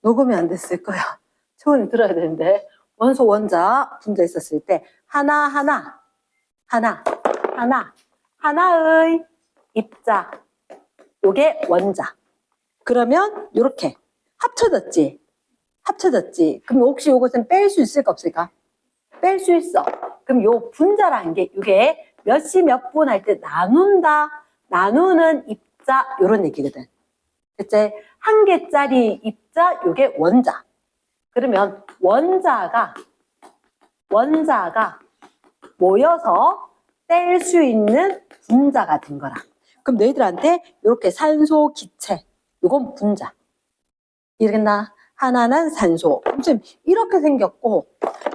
녹음이 안 됐을 거야. 초원이 들어야 되는데. 원소, 원자, 분자 있었을 때 하나의 입자. 요게 원자. 그러면 요렇게 합쳐졌지. 그럼 혹시 요것은 뺄 수 있을까 없을까? 뺄 수 있어. 그럼 요 분자라는 게 요게 몇 시 몇 분 할 때 나눈다. 나누는 입자 요런 얘기거든. 그치? 한 개짜리 입자 요게 원자. 그러면 원자가 모여서 뗄 수 있는 분자가 된 거라. 그럼 너희들한테 이렇게 산소 기체 요건 분자. 이해겠나? 하나는 산소. 선생님 이렇게 생겼고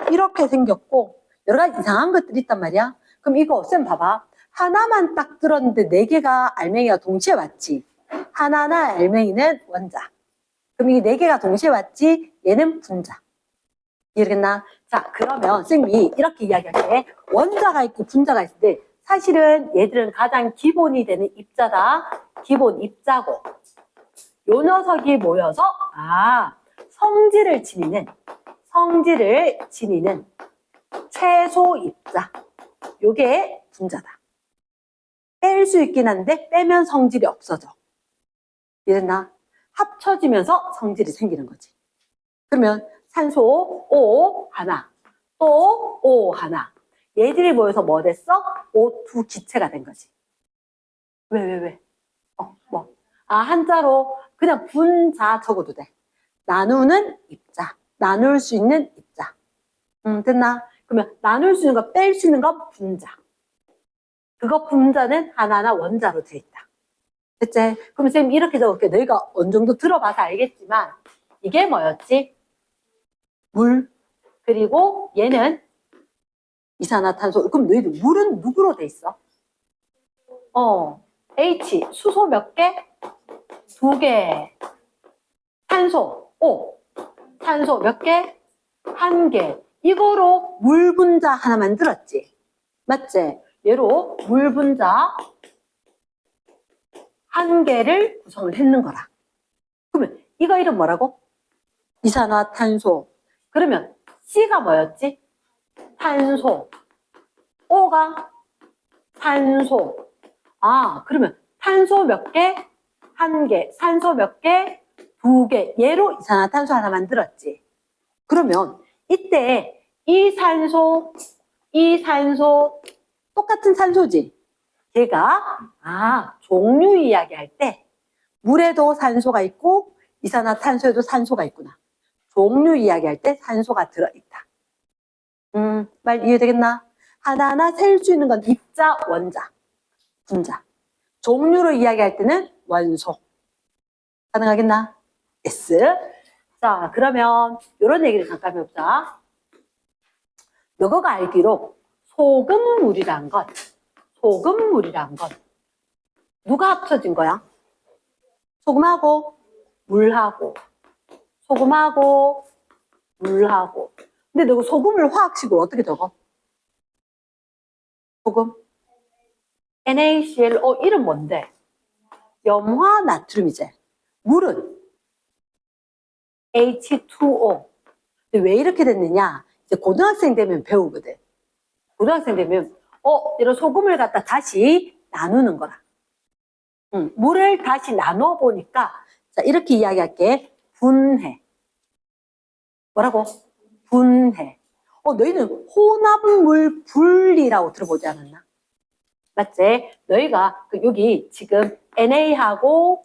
여러 가지 이상한 것들이 있단 말이야. 그럼 이거 쌤 봐봐. 하나만 딱 들었는데 네 개가 알맹이가 동시에 왔지. 하나나 알맹이는 원자. 그럼 이 네 개가 동시에 왔지. 얘는 분자. 이해겠나? 자, 그러면 쌤이 이렇게 이야기할게. 원자가 있고 분자가 있을 때 사실은 얘들은 가장 기본이 되는 입자다. 기본 입자고. 요 녀석이 모여서 성질을 지니는 최소 입자. 요게 분자다. 뺄 수 있긴 한데 빼면 성질이 없어져. 이랬나? 합쳐지면서 성질이 생기는 거지. 그러면 산소 O 하나, 또 O 하나. 얘들이 모여서 뭐 됐어? O2 기체가 된 거지. 왜? 한자로 그냥 분자 적어도 돼. 나누는 입자. 나눌 수 있는 입자. 됐나? 그러면 나눌 수 있는 거, 뺄 수 있는 건 분자. 그거 분자는 하나하나 원자로 되어 있다. 됐지? 그럼 쌤 이렇게 적을게. 너희가 어느 정도 들어봐서 알겠지만 이게 뭐였지? 물. 그리고 얘는 이산화탄소. 그럼 너희들 물은 누구로 돼 있어? H. 수소 몇 개? 2개. 탄소. O. 탄소 몇 개? 1개. 이거로 물 분자 하나 만들었지. 맞지? 얘로 물 분자 1개를 구성을 했는 거라. 그러면 이거 이름 뭐라고? 이산화탄소. 그러면 C가 뭐였지? 탄소. O가 산소. 그러면 탄소 몇 개? 1개. 산소 몇 개? 2개. 얘로 이산화탄소 하나 만들었지. 그러면 이때 이 산소 똑같은 산소지. 얘가 종류 이야기할 때 물에도 산소가 있고 이산화탄소에도 산소가 있구나. 종류 이야기할 때 산소가 들어있다. 말 이해되겠나? 하나하나 셀 수 있는 건 입자, 원자, 분자. 종류로 이야기할 때는 원소. 가능하겠나? yes. 자, 그러면 이런 얘기를 잠깐 해보자. 너가 알기로 소금물이란 건 누가 합쳐진 거야? 소금하고 물하고 근데 너 소금을 화학식으로 어떻게 적어? 소금 NaCl. 이름 뭔데? 염화 나트륨이지. 물은 H2O. 근데 왜 이렇게 됐느냐? 이제 고등학생 되면 배우거든. 고등학생 되면 이런 소금을 갖다 다시 나누는 거라. 물을 다시 나눠 보니까 자, 이렇게 이야기할게. 분해. 뭐라고? 분해. 너희는 혼합물 분리라고 들어보지 않았나? 맞지? 너희가 여기 지금 NA하고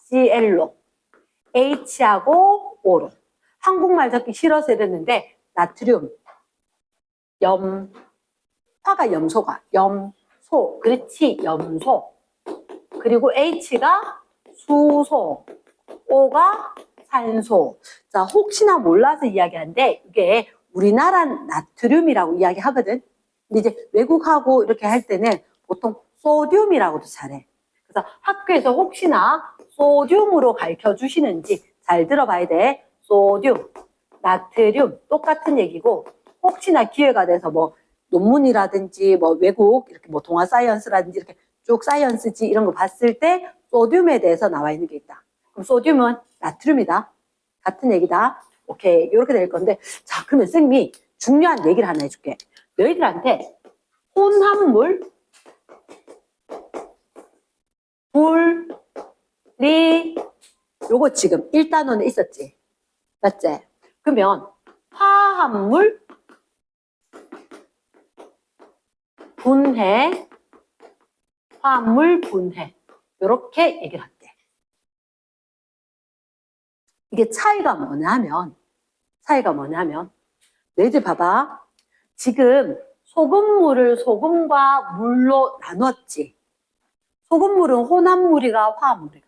CL로 H하고 O로 한국말 적기 싫어서 이랬는데 나트륨, 화가 염소가 염소. 그렇지, 염소. 그리고 H가 수소, O가 산소. 자, 혹시나 몰라서 이야기하는데 이게 우리나라 나트륨이라고 이야기하거든. 근데 이제 외국하고 이렇게 할 때는 보통 소듐이라고도 잘해. 그래서 학교에서 혹시나 소듐으로 가르쳐 주시는지 잘 들어봐야 돼. 소듐, 나트륨 똑같은 얘기고 혹시나 기회가 돼서 뭐 논문이라든지 뭐 외국 이렇게 뭐 동아 사이언스라든지 이렇게 쭉 사이언스지 이런 거 봤을 때 소듐에 대해서 나와 있는 게 있다. 그럼 소듐은 나트륨이다. 같은 얘기다. 오케이. 이렇게 될 건데. 자, 그러면 쌤이 중요한 얘기를 하나 해줄게. 너희들한테 혼합물, 분리, 요거 지금 1단원에 있었지. 맞지? 그러면 화합물, 분해, 화합물, 분해. 요렇게 얘기를 할게. 이게 차이가 뭐냐면, 너희들 봐봐. 지금 소금물을 소금과 물로 나눴지. 소금물은 혼합물이가 화합물이가?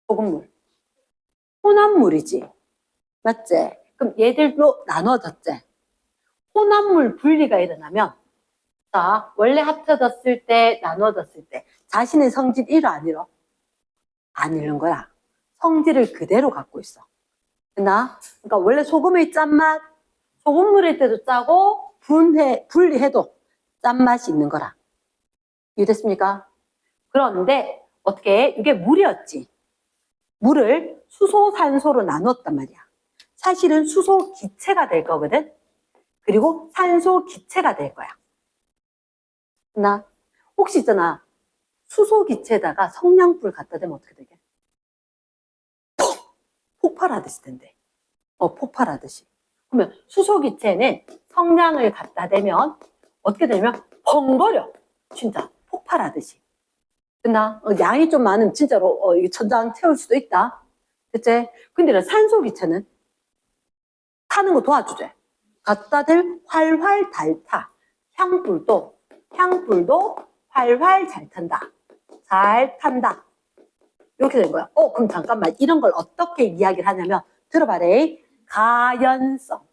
소금물. 혼합물이지. 맞지? 그럼 얘들도 나눠졌지. 혼합물 분리가 일어나면, 자, 원래 합쳐졌을 때, 나눠졌을 때, 자신의 성질 1호 안 잃어? 안 잃는 거야. 성질을 그대로 갖고 있어. 그러니까 원래 소금의 짠맛, 소금물일 때도 짜고, 분리해도 짠맛이 있는 거라. 이해됐습니까? 그런데, 어떻게, 이게 물이었지. 물을 수소, 산소로 나눴단 말이야. 사실은 수소 기체가 될 거거든. 그리고 산소 기체가 될 거야. 나 혹시 있잖아. 수소 기체에다가 성냥불 갖다 대면 어떻게 되게? 폭발하듯이 된대. 폭발하듯이. 그러면 수소 기체는 성냥을 갖다 대면 어떻게 되냐면 벙거려. 진짜 폭발하듯이. 나 양이 좀 많으면 진짜로 이 천장 채울 수도 있다. 그치? 근데 산소 기체는 타는 거 도와주지. 갖다 댈 활활 달타. 향불도 활활 잘 탄다. 잘 탄다. 이렇게 된 거야. 그럼 잠깐만. 이런 걸 어떻게 이야기를 하냐면, 들어봐래. 가연성.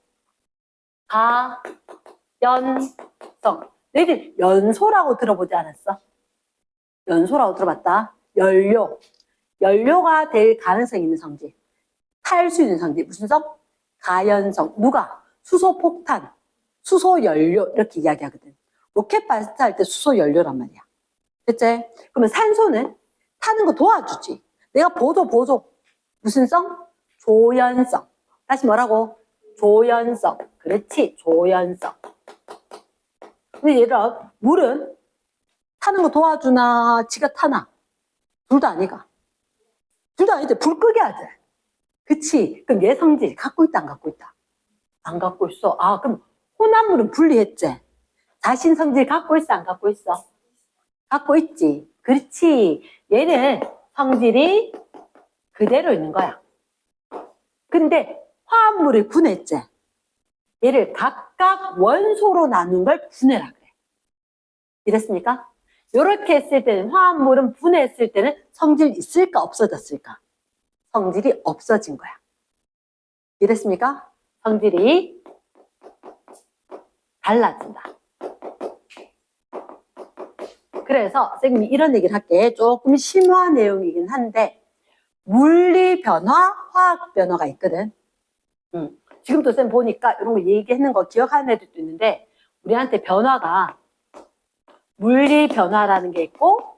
너희들 연소라고 들어보지 않았어? 연소라고 들어봤다. 연료가 될 가능성이 있는 성질. 탈 수 있는 성질. 무슨 성? 가연성. 누가? 수소폭탄, 수소연료 이렇게 이야기하거든. 로켓 발사할 때 수소연료란 말이야. 그치? 그러면 산소는 타는 거 도와주지. 내가 보조. 무슨 성? 조연성. 다시 뭐라고? 조연성. 그렇지, 조연성. 근데 얘들아, 물은 타는 거 도와주나, 지가 타나? 둘 다 아니가. 둘 다 아니지. 불 끄게 하지. 그치? 그럼 얘 성질 갖고 있다, 안 갖고 있다? 안 갖고 있어. 그럼 혼합물은 분리했지. 자신 성질 갖고 있어, 안 갖고 있어? 갖고 있지. 그렇지. 얘는 성질이 그대로 있는 거야. 근데 화합물을 분했지. 얘를 각각 원소로 나눈 걸 분해라 그래. 이랬습니까? 이렇게 했을 때는 화합물은 분해했을 때는 성질 있을까 없어졌을까? 성질이 없어진 거야. 이랬습니까? 성질이 달라진다. 그래서 선생님이 이런 얘기를 할게. 조금 심오한 내용이긴 한데 물리 변화, 화학 변화가 있거든. 지금도 쌤 보니까 이런 거 얘기했는 거 기억하는 애들도 있는데 우리한테 변화가 물리 변화라는 게 있고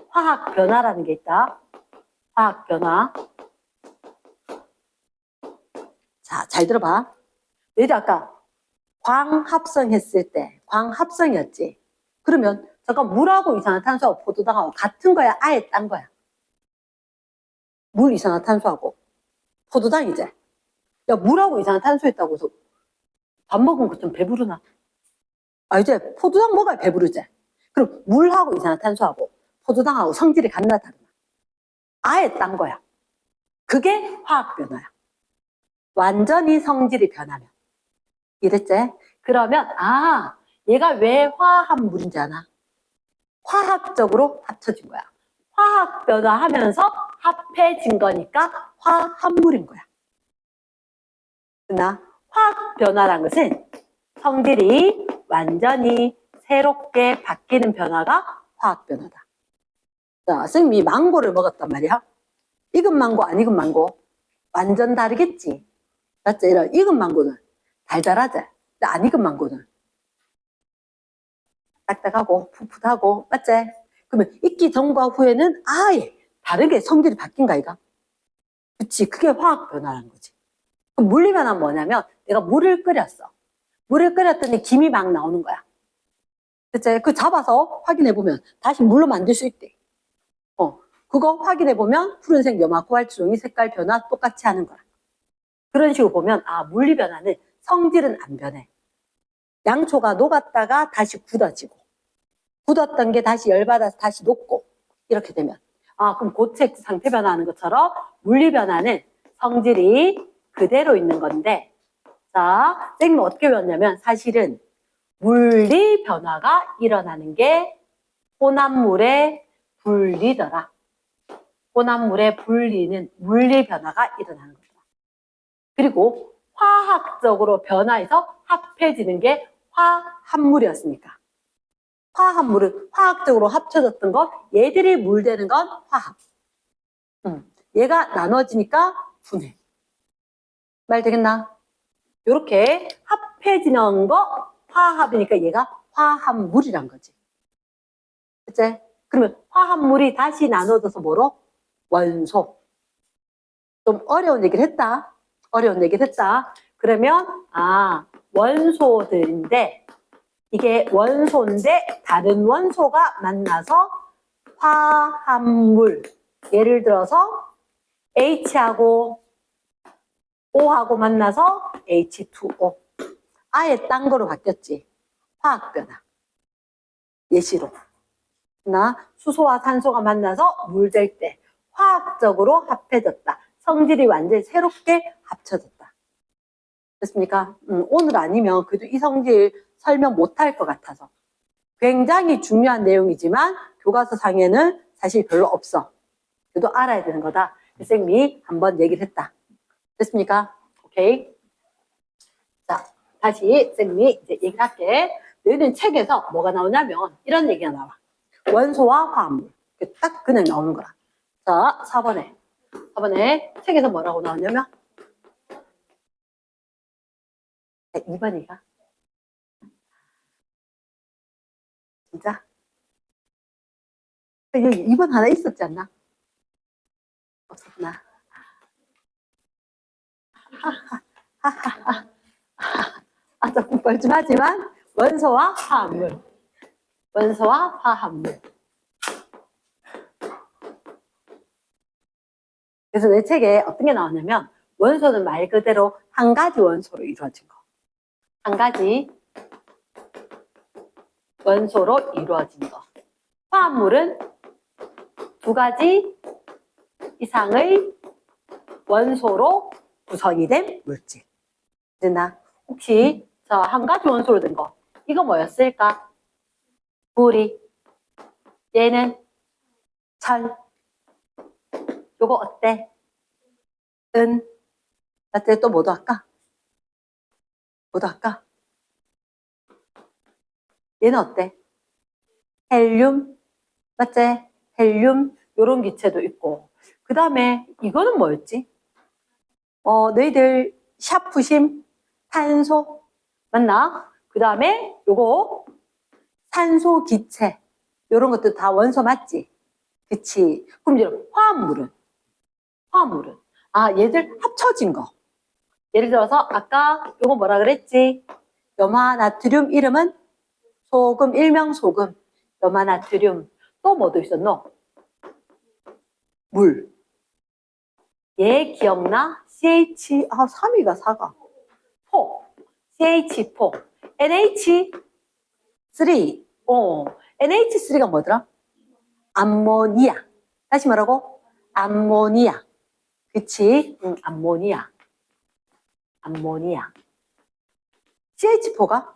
화학 변화라는 게 있다. 화학 변화. 자, 잘 들어봐. 너희들 아까 광합성 했을 때 광합성이었지. 그러면 잠깐 물하고 이산화탄소하고 포도당하고 같은 거야? 아예 딴 거야? 물 이산화탄소하고 포도당이지. 야, 물하고 이산화탄소 했다고 해서 밥 먹은 것 좀 배부르나? 이제 포도당 먹어야 배부르지. 그럼 물하고 이산화탄소하고 포도당하고 성질이 같나 다르나? 아예 딴 거야. 그게 화학 변화야. 완전히 성질이 변하면. 이랬지? 그러면 얘가 왜 화합물인지 아나? 화학적으로 합쳐진 거야. 화학 변화하면서 합해진 거니까 화합물인 거야. 그러나 화학 변화란 것은 성질이 완전히 새롭게 바뀌는 변화가 화학 변화다. 자, 선생님이 망고를 먹었단 말이야. 익은 망고, 안 익은 망고 완전 다르겠지. 맞지? 이런 익은 망고는 달달하지. 근데 안 익은 망고는 딱딱하고 풋풋하고, 맞지? 그러면 익기 전과 후에는 아예 다르게 성질이 바뀐 거 아이가? 그치, 그게 화학 변화라는 거지. 그럼 물리 변화는 뭐냐면 내가 물을 끓였어. 물을 끓였더니 김이 막 나오는 거야. 그치? 그 잡아서 확인해보면 다시 물로 만들 수 있대. 그거 확인해보면 푸른색 염화 코발트 종이 색깔 변화 똑같이 하는 거야. 그런 식으로 보면 물리 변화는 성질은 안 변해. 양초가 녹았다가 다시 굳어지고 굳었던 게 다시 열받아서 다시 녹고 이렇게 되면 그럼 고체 상태 변화하는 것처럼 물리 변화는 성질이 그대로 있는 건데 자, 선생님은 어떻게 배웠냐면 사실은 물리 변화가 일어나는 게 혼합물의 분리더라. 혼합물의 분리는 물리 변화가 일어나는 거다. 그리고 화학적으로 변화해서 합해지는 게 화합물이었으니까. 화합물은 화학적으로 합쳐졌던 거, 얘들이 물되는 건 화합. 얘가 나눠지니까 분해. 말 되겠나? 이렇게 합해지는 거 화합이니까 얘가 화합물이란 거지. 그치? 그러면 화합물이 다시 나눠져서 뭐로? 원소. 좀 어려운 얘기를 했다. 어려운 얘기를 했다. 그러면 원소들인데 이게 원소인데 다른 원소가 만나서 화합물. 예를 들어서 H하고 O하고 만나서 H2O. 아예 딴 거로 바뀌었지. 화학 변화. 예시로. 수소와 산소가 만나서 물 될 때 화학적으로 합해졌다. 성질이 완전히 새롭게 합쳐졌다. 됐습니까? 오늘 아니면 그래도 이 성질 설명 못할 것 같아서. 굉장히 중요한 내용이지만 교과서 상에는 사실 별로 없어. 그래도 알아야 되는 거다. 선생님이 한번 얘기를 했다. 됐습니까? 오케이. 자, 다시 선생님이 이제 얘기를 할게. 너희는 책에서 뭐가 나오냐면 이런 얘기가 나와. 원소와 화합물. 딱 그냥 나오는 거야. 자, 4번에 책에서 뭐라고 나오냐면 2번이가 진짜? 여기 2번 하나 있었지 않나? 없었나? 조금 뻘쭘하지만 원소와 화합물. 원소와 화합물. 그래서 내 책에 어떤 게 나오냐면 원소는 말 그대로 한 가지 원소로 이루어진 거. 한 가지 원소로 이루어진 거. 화합물은 두 가지 이상의 원소로 구성이 된 물질. 됐나? 혹시 한 가지 원소로 된 거. 이거 뭐였을까? 구리. 얘는 철. 요거 어때? 은. 나한테 또 뭐도 할까? 뭐도 할까? 얘는 어때? 헬륨. 맞지? 헬륨. 요런 기체도 있고. 그 다음에 이거는 뭐였지? 너희들 샤프심 탄소. 맞나? 그 다음에 요거 산소 기체. 요런 것도 다 원소 맞지? 그치? 그럼 이제 화합물은? 얘들 합쳐진 거. 예를 들어서 아까 요거 뭐라 그랬지? 염화나트륨 이름은 소금, 일명 소금. 염화나트륨. 또 뭐도 있었노? 물. 얘 기억나? CH, 3위가 4가. 4. CH4. NH3. NH3가 뭐더라? 암모니아. 다시 말하고, 암모니아. 그치? 암모니아. CH4가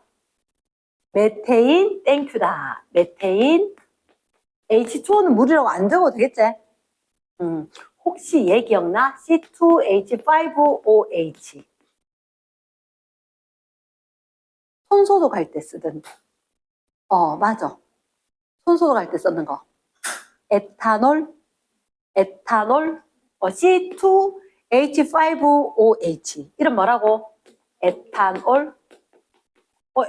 메테인, 땡큐다. 메테인. H2O는 물이라고 안 적어도 되겠지? 혹시 얘 기억나? C2H5OH. 손소독 할 때 쓰던. 맞아. 손소독 할 때 쓰는 거. 에탄올. C2H5OH. 이름 뭐라고? 에탄올.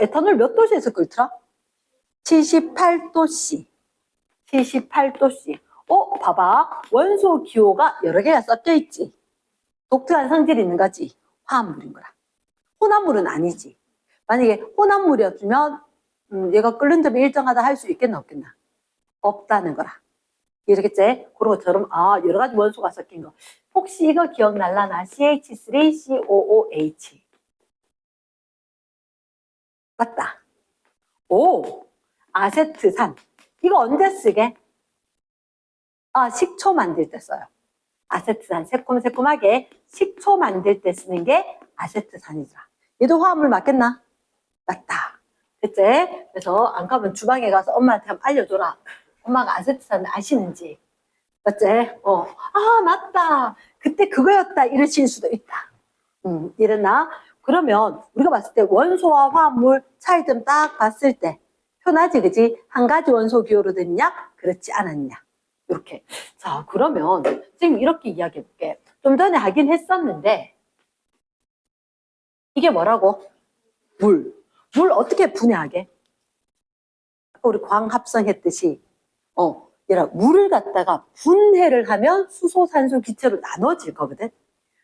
에탄올 몇 도씨에서 끓더라? 78도씨. 봐봐. 원소 기호가 여러 개가 섞여 있지. 독특한 성질이 있는 거지. 화합물인 거라. 혼합물은 아니지. 만약에 혼합물이었으면 얘가 끓는 점이 일정하다 할 수 있겠나 없겠나? 없다는 거라. 이해되겠지? 그런 것처럼 여러 가지 원소가 섞인 거. 혹시 이거 기억날라나? CH3COOH. 맞다. 오, 아세트산. 이거 언제 쓰게? 식초 만들 때 써요. 아세트산, 새콤새콤하게 식초 만들 때 쓰는 게 아세트산이더라. 얘도 화합물 맞겠나? 맞다. 됐지? 그래서 안 가면 주방에 가서 엄마한테 한번 알려줘라. 엄마가 아세트산 아시는지. 맞지? 맞다. 그때 그거였다. 이러실 수도 있다. 이랬나? 그러면 우리가 봤을 때 원소와 화합물 차이점 딱 봤을 때 표나지, 그지? 한 가지 원소 기호로 됐냐? 그렇지 않았냐? 이렇게. 자, 그러면 선생님 이렇게 이야기해 볼게. 좀 전에 하긴 했었는데 이게 뭐라고? 물. 물 어떻게 분해하게? 아까 우리 광합성 했듯이 얘라 물을 갖다가 분해를 하면 수소, 산소, 기체로 나눠질 거거든.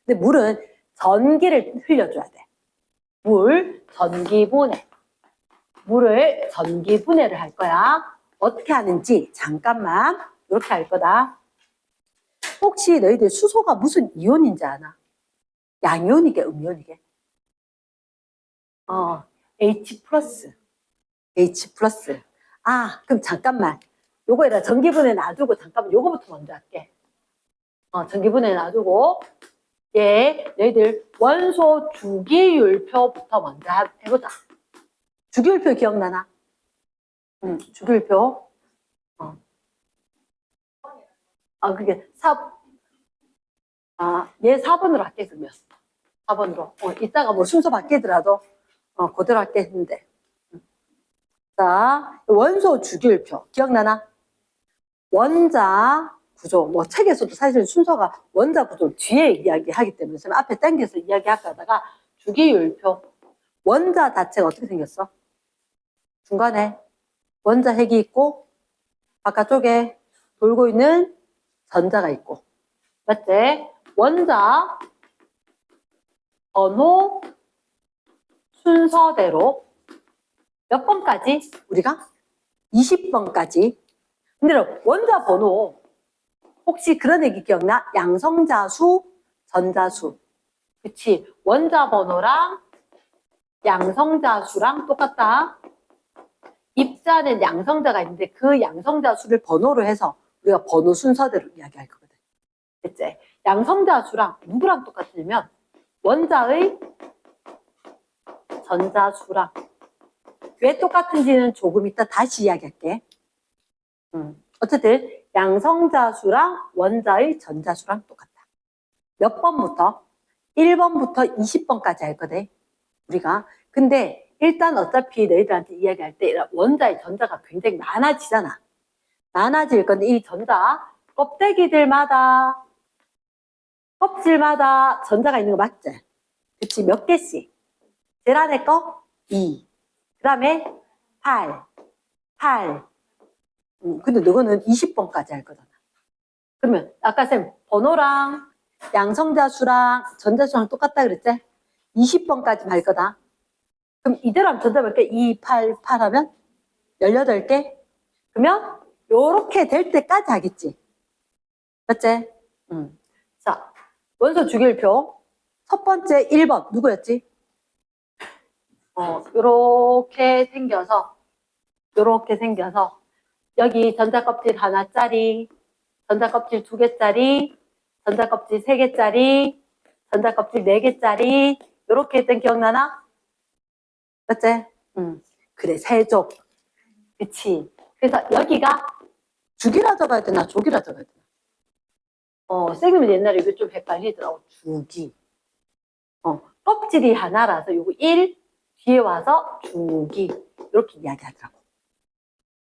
근데 물은 전기를 흘려줘야 돼. 물, 전기 분해. 물을 전기 분해를 할 거야. 어떻게 하는지 잠깐만 이렇게 할 거다. 혹시 너희들 수소가 무슨 이온인지 아나? 양이온이게 음이온이게? H 플러스. H 플러스. 그럼 잠깐만. 요거에다 전기분해 놔두고 잠깐만 요거부터 먼저 할게. 전기분해 놔두고 너희들 원소 주기율표부터 먼저 해보자. 주기율표 기억나나? 주기율표. 그게 얘 4번으로 할게, 그러면. 4번으로. 이따가 뭐 순서 바뀌더라도, 그대로 할게 했는데. 자, 원소 주기율표. 기억나나? 원자 구조. 뭐 책에서도 사실 순서가 원자 구조를 뒤에 이야기하기 때문에 앞에 당겨서 이야기할까 하다가 주기율표. 원자 자체가 어떻게 생겼어? 중간에 원자 핵이 있고, 바깥쪽에 돌고 있는 전자가 있고. 맞지? 원자 번호 순서대로 몇 번까지? 우리가 20번까지. 근데 원자 번호 혹시 그런 얘기 기억나? 양성자수, 전자수. 그치? 원자 번호랑 양성자수랑 똑같다. 입자는 양성자가 있는데 그 양성자수를 번호로 해서 우리가 번호 순서대로 이야기할 거거든. 됐지? 양성자수랑 누구랑 똑같으냐면 원자의 전자수랑. 왜 똑같은지는 조금 이따 다시 이야기할게. 어쨌든 양성자수랑 원자의 전자수랑 똑같다. 몇 번부터? 1번부터 20번까지 할 거대. 우리가. 근데 일단 어차피 너희들한테 이야기할 때 원자의 전자가 굉장히 많아지잖아. 많아질 건데 이 전자 껍질마다 전자가 있는 거 맞지? 그치? 몇 개씩? 제일 안에 거 2. 그 다음에 8. 근데 너는 20번까지 할 거잖아. 그러면 아까 쌤 번호랑 양성자수랑 전자수랑 똑같다 그랬지? 20번까지 할 거다. 그럼 이대로 하면 전자 몇 개? 2, 8 하면 18개? 그러면 요렇게 될 때까지 하겠지. 맞지? 자, 원소 주기율표. 첫 번째 1번 누구였지? 요렇게 생겨서 여기 전자껍질 하나짜리, 전자껍질 2개짜리, 전자껍질 3개짜리, 전자껍질 4개짜리 요렇게 했던 기억나나? 맞지? 그래, 세족. 그치? 그래서 여기가 주기라 적어야 되나 조기라 적어야 되나? 쌤은 옛날에 이거 좀 헷갈리더라고. 주기. 껍질이 하나라서 요거 1 뒤에 와서 주기 이렇게 이야기하더라고.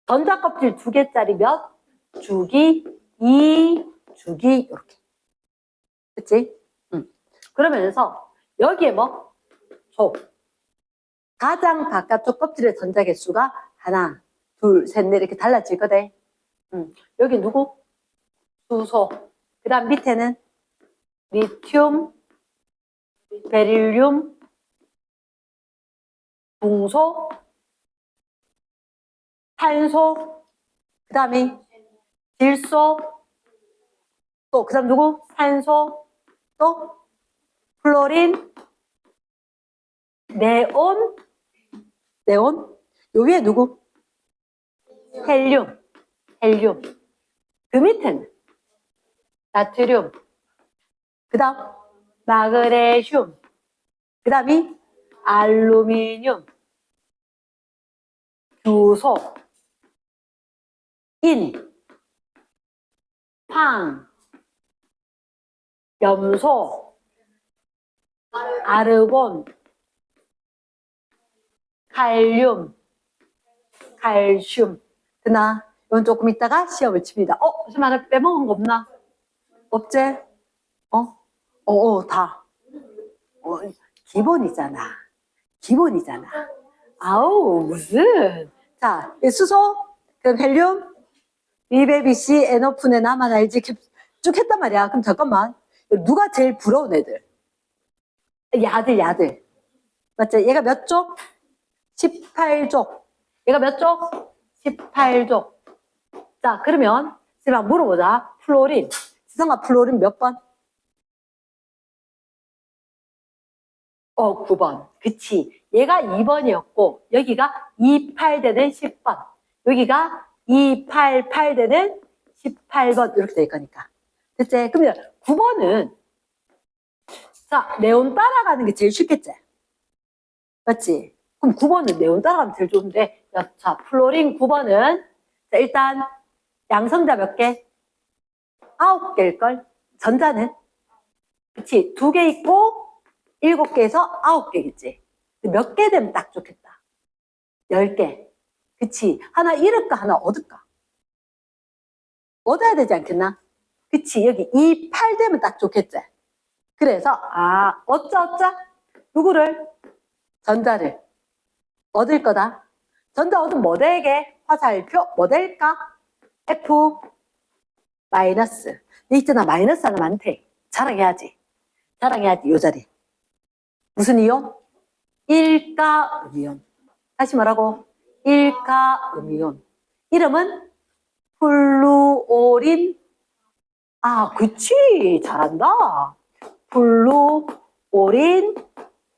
전자껍질 2개짜리 몇? 주기 2 주기 이렇게. 그치? 그러면서 여기에 뭐? 가장 바깥쪽 껍질의 전자 개수가 하나, 둘, 셋, 넷 이렇게 달라질 거대. 여기 누구? 수소. 그 다음 밑에는 리튬, 베릴륨, 붕소, 탄소, 그 다음에 질소, 또 그 다음 누구? 산소, 또 플로린, 네온, 네온, 요 위에 누구? 헬륨, 헬륨. 그 밑에는 나트륨, 그 다음 마그네슘, 그 다음이 알루미늄, 규소, 인, 황, 염소, 아르곤, 칼륨, 칼슘. 드나? 이건 조금 있다가 시험을 칩니다. 무슨 말을 빼먹은 거 없나? 없지? 다. 기본이잖아. 기본이잖아. 아우, 무슨. 자, 수소, 그럼 헬륨, BBC, NO분에 나만 알지? 쭉 했단 말이야. 그럼 잠깐만. 누가 제일 부러운 애들? 야들. 맞지? 얘가 몇 쪽? 18족. 얘가 몇 쪽? 18족. 자, 그러면 제가 물어보자. 플로린. 지성아, 플로린 몇 번? 9번. 그치. 얘가 2번이었고, 여기가 28되는 10번. 여기가 288되는 18번. 이렇게 될 거니까. 됐지? 그러면 9번은, 자, 네온 따라가는 게 제일 쉽겠지? 맞지? 그럼 9번은 네온 따라가면 제일 좋은데, 자, 플로린 9번은, 자, 일단, 양성자 몇 개? 9개일걸? 전자는? 그치? 2개 있고, 7개에서 9개겠지. 몇 개 되면 딱 좋겠다. 10개. 그치? 하나 잃을까, 하나 얻을까? 얻어야 되지 않겠나? 그치? 여기 2, 8 되면 딱 좋겠지? 그래서, 어쩌? 누구를? 전자를. 얻을 거다. 전자 얻으면 뭐 되게? 화살표, 뭐 될까? F, 마이너스. 있잖아, 마이너스 하나 많대. 자랑해야지, 요 자리. 무슨 이온? 일가음이온. 다시 뭐라고? 일가음이온. 이름은 플루오린. 그치. 잘한다. 플루오린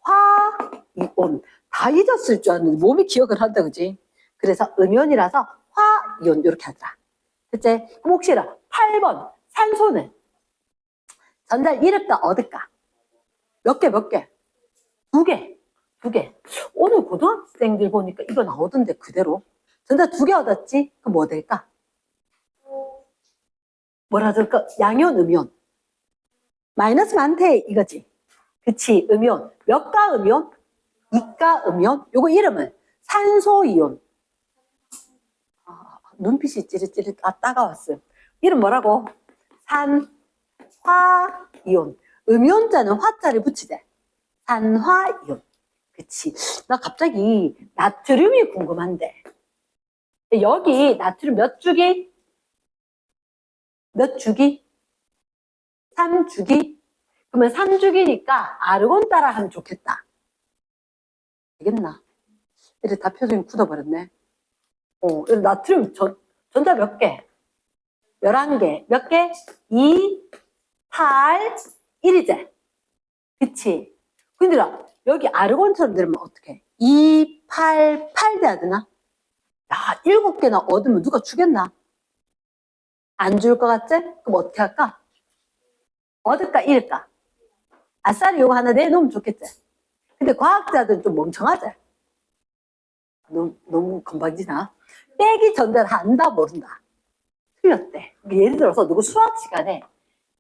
화이온. 다 잊었을 줄 알았는데 몸이 기억을 한다, 그지? 그래서 음이온이라서 화이온 이렇게 하더라. 됐지? 그럼 혹시 8번 산소는 전자를 잃을까 얻을까? 몇 개? 2개. 오늘 고등학생들 보니까 이거 나오던데 그대로. 전자 2개 얻었지? 그럼 뭐 될까? 뭐라 그럴까? 양이온, 음이온. 마이너스 많대 이거지. 그치? 음이온. 몇 가 음이온? 2가 음이온. 요거 이름은 산소이온. 눈빛이 찌릿찌릿. 따가웠어요. 이름 뭐라고? 산화이온. 음이온자는 화자를 붙이대. 산화이온. 그치. 나 갑자기 나트륨이 궁금한데. 여기 나트륨 몇 주기? 3주기? 그러면 3주기니까 아르곤 따라 하면 좋겠다. 되겠나? 이래 다 표정이 굳어버렸네. 나트륨 전자 몇 개? 11개. 몇 개? 2, 8, 1이제. 그치? 근데 여기 아르곤처럼 되면 어떡해? 2, 8, 8 돼야 되나? 야, 7개나 얻으면 누가 주겠나? 안 줄 것 같지? 그럼 어떻게 할까? 얻을까, 잃을까? 아싸리 요거 하나 내놓으면 좋겠지? 근데 과학자들은 좀 멍청하지? 너무 건방지나? 빼기 전자를 안다, 모른다. 틀렸대. 예를 들어서 누구 수학 시간에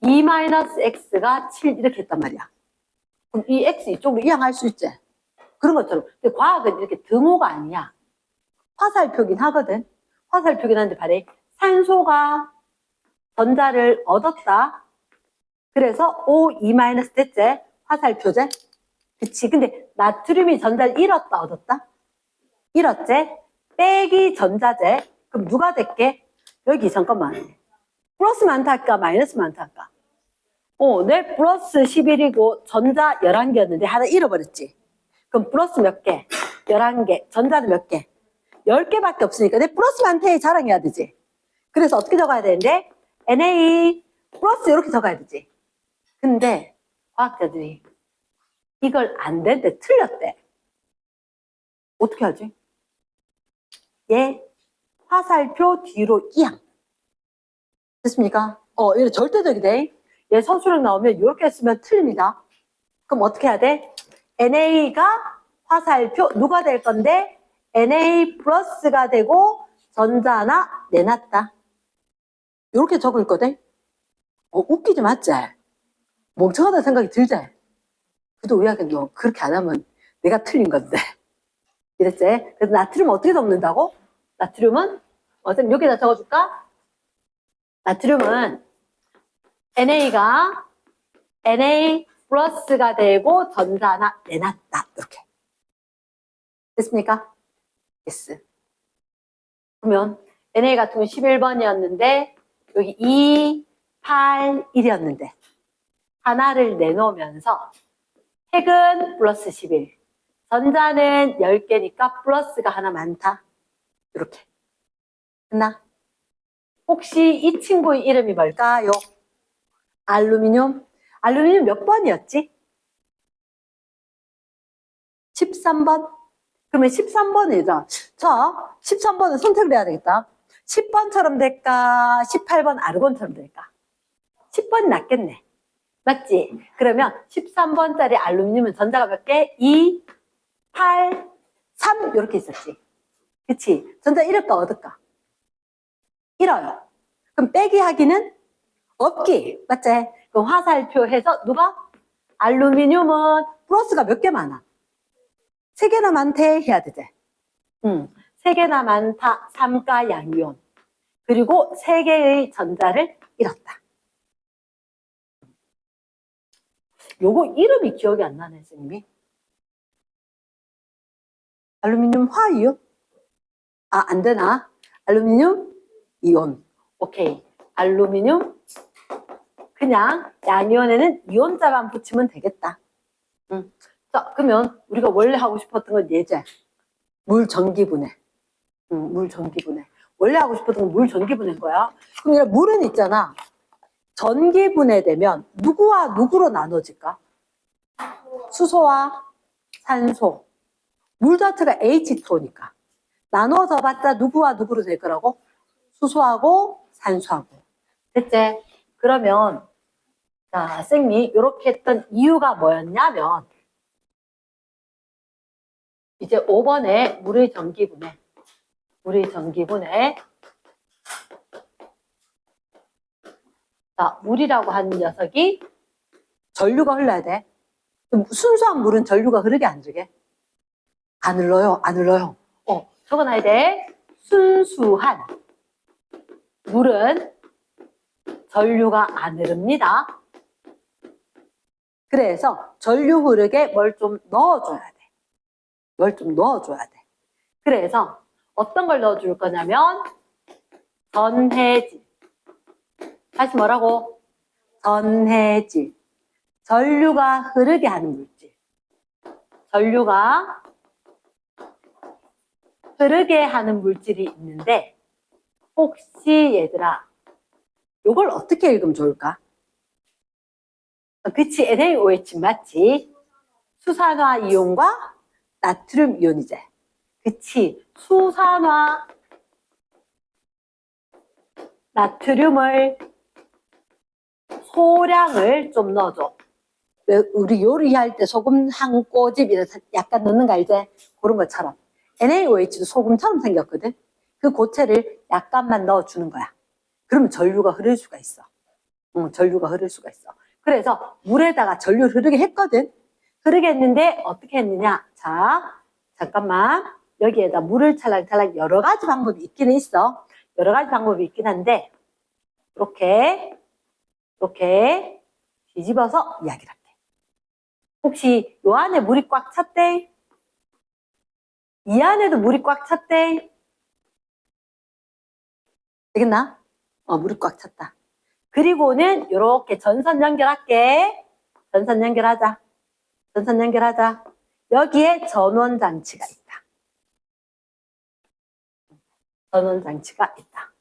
2-x가 7 이렇게 했단 말이야. 그럼 이 x 이쪽으로 이항할 수 있지? 그런 것처럼. 근데 과학은 이렇게 등호가 아니야. 화살표긴 하거든. 화살표긴 한데 말해. 산소가 전자를 얻었다. 그래서 O2- 됐지? 화살표제? 그치. 근데 나트륨이 전자를 잃었다, 얻었다? 잃었지? 빼기 전자제. 그럼 누가 될게? 여기 잠깐만. 플러스 많다 할까? 마이너스 많다 할까? 내 플러스 11이고 전자 11개였는데 하나 잃어버렸지. 그럼 플러스 몇 개? 11개. 전자는 몇 개? 10개밖에 없으니까 내 플러스한테 자랑해야 되지. 그래서 어떻게 적어야 되는데? Na 플러스 이렇게 적어야 되지. 근데 과학자들이 이걸 안 된대, 틀렸대. 어떻게 하지? 얘 화살표 뒤로 이항. 됐습니까? 이거 절대적이 돼. 얘 서술형 나오면 이렇게 쓰면 틀립니다. 그럼 어떻게 해야 돼? NA가 화살표 누가 될 건데 NA 플러스가 되고 전자 하나 내놨다. 이렇게 적을 거든. 웃기지 맞지? 멍청하다는 생각이 들지? 그래도 우리한테 너 그렇게 안 하면 내가 틀린 건데. 이랬지? 그래서 나트륨 어떻게 적는다고? 나트륨은 선생님 여기다 적어줄까? 나트륨은 NA가 NA 플러스가 되고 전자 하나 내놨다. 이렇게. 됐습니까? yes. 그러면 NA 같은 건 11번이었는데 여기 2, 8, 1이었는데 하나를 내놓으면서 핵은 플러스 11. 전자는 10개니까 플러스가 하나 많다. 이렇게. 됐나? 혹시 이 친구의 이름이 뭘까요? 알루미늄. 알루미늄 몇 번이었지? 13번. 그러면 13번이다. 자, 13번은 선택을 해야 되겠다. 10번처럼 될까? 18번 아르곤처럼 될까? 10번이 낫겠네. 맞지? 그러면 13번짜리 알루미늄은 전자가 몇 개? 2, 8, 3 이렇게 있었지. 그치? 전자 잃을까 얻을까? 잃어요. 그럼 빼기 하기는 없기. 맞지? 그럼 화살표 해서 누가? 알루미늄은 플러스가 몇 개 많아? 3개나 많대 해야 되지. 3개나 많다. 삼가 양이온. 그리고 3개의 전자를 잃었다. 요거 이름이 기억이 안 나네, 선생님이. 알루미늄 화이요? 안 되나? 알루미늄 이온. 오케이. 알루미늄 그냥 양이온에는 이온자만 붙이면 되겠다. 자, 그러면 우리가 원래 하고 싶었던 건 예제. 물 전기분해. 물 전기분해. 원래 하고 싶었던 건 물 전기분해인 거야. 그럼 물은 있잖아. 전기분해되면 누구와 누구로 나눠질까? 수소와 산소. 물 자체가 H2O니까. 나눠져 봤자 누구와 누구로 될 거라고? 수소하고 산소하고. 됐지? 그러면 자, 쌤이 이렇게 했던 이유가 뭐였냐면 이제 5번에 물의 전기분해. 물의 전기분해. 자, 물이라고 하는 녀석이 전류가 흘러야 돼. 순수한 물은 전류가 흐르게 안 흐르게? 안 흘러요. 안 흘러요. 적어놔야 돼. 순수한 물은 전류가 안 흐릅니다. 그래서 전류 흐르게 뭘 좀 넣어줘야 돼. 뭘 좀 넣어줘야 돼. 그래서 어떤 걸 넣어줄 거냐면 전해질. 다시 뭐라고? 전해질. 전류가 흐르게 하는 물질. 전류가 흐르게 하는 물질이 있는데 혹시 얘들아 이걸 어떻게 읽으면 좋을까? 그치, NaOH 맞지? 수산화 이온과 나트륨 이온이지. 그치, 수산화 나트륨을 소량을 좀 넣어줘. 왜 우리 요리할 때 소금 한 꼬집 이래서 약간 넣는 거 알지? 그런 것처럼. NaOH도 소금처럼 생겼거든? 그 고체를 약간만 넣어주는 거야. 그러면 전류가 흐를 수가 있어. 전류가 흐를 수가 있어. 그래서 물에다가 전류를 흐르게 했거든. 흐르게 했는데 어떻게 했느냐? 자, 잠깐만. 여기에다 물을 찰랑찰랑 여러 가지 방법이 있기는 있어. 여러 가지 방법이 있긴 한데 이렇게 뒤집어서 이야기를 할게. 혹시 요 안에 물이 꽉 찼대? 이 안에도 물이 꽉 찼대? 되겠나? 물이 꽉 찼다. 그리고는 이렇게 전선 연결할게. 전선 연결하자. 전선 연결하자. 여기에 전원 장치가 있다. 전원 장치가 있다.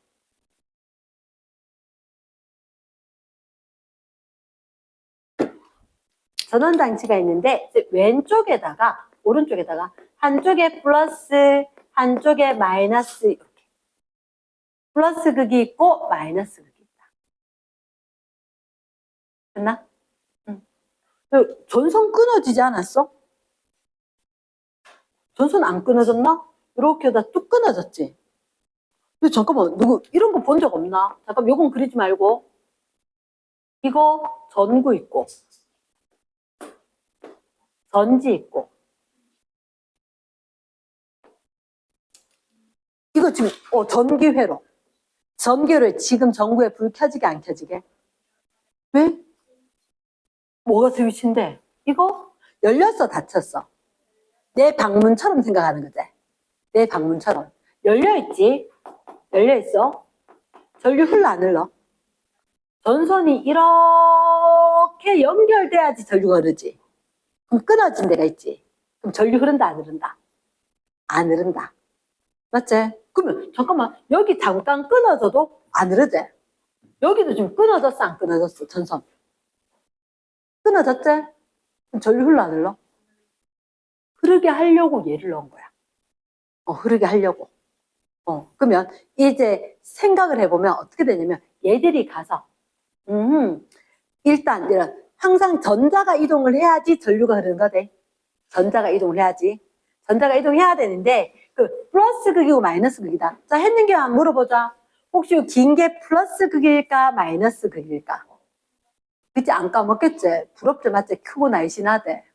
전원 장치가 있는데 왼쪽에다가 오른쪽에다가 한쪽에 플러스 한쪽에 마이너스 이렇게 플러스 극이 있고 마이너스 극이 있다. 됐나? 응. 전선 끊어지지 않았어? 전선 안 끊어졌나? 이렇게 하다 뚝 끊어졌지? 근데 잠깐만, 누구 이런 거 본 적 없나? 잠깐 요건 그리지 말고 이거 전구 있고 전지 있고 이거 지금 전기회로 전기회로에 지금 전구에 불 켜지게 안 켜지게? 왜? 뭐가 스위치인데? 이거 열렸어 닫혔어? 내 방문처럼 생각하는 거지? 내 방문처럼 열려있지? 열려있어? 전류 흘러 안 흘러? 전선이 이렇게 연결돼야지 전류가 흐르지. 그럼 끊어진 데가 있지. 그럼 전류 흐른다 안 흐른다? 안 흐른다. 맞지? 그러면 잠깐만 여기 잠깐 끊어져도 안 흐르지? 여기도 지금 끊어졌어 안 끊어졌어 전선? 끊어졌지? 그럼 전류 흘러 안 흘러? 흐르게 하려고 얘를 넣은 거야. 흐르게 하려고. 그러면 이제 생각을 해보면 어떻게 되냐면 얘들이 가서 일단 항상 전자가 이동을 해야지 전류가 흐르는 거지. 전자가 이동을 해야지. 전자가 이동해야 되는데 그 플러스 극이고 마이너스 극이다. 자, 했는 게 한번 물어보자. 혹시 긴 게 플러스 극일까 마이너스 극일까? 그치 안 까먹겠지? 부럽지 맞지? 크고 날씬하대.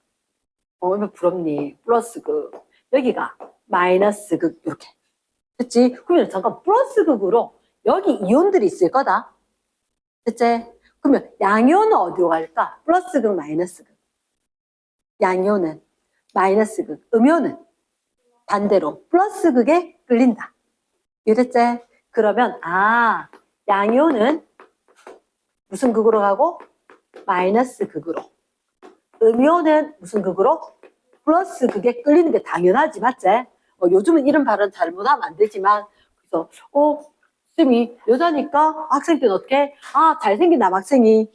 얼마나 부럽니? 플러스 극. 여기가 마이너스 극 이렇게. 됐지? 그러면 잠깐 플러스 극으로 여기 이온들이 있을 거다. 됐지? 그러면 양이온은 어디로 갈까? 플러스 극, 마이너스 극. 양이온은 마이너스 극, 음이온은 반대로 플러스 극에 끌린다. 이랬지? 그러면 양이온은 무슨 극으로 가고? 마이너스 극으로. 음이온은 무슨 극으로? 플러스 극에 끌리는 게 당연하지, 맞지? 요즘은 이런 발언 잘못하면 안 되지만 그래서 쌤이 여자니까 학생 때는 어떻게? 잘생긴 남학생이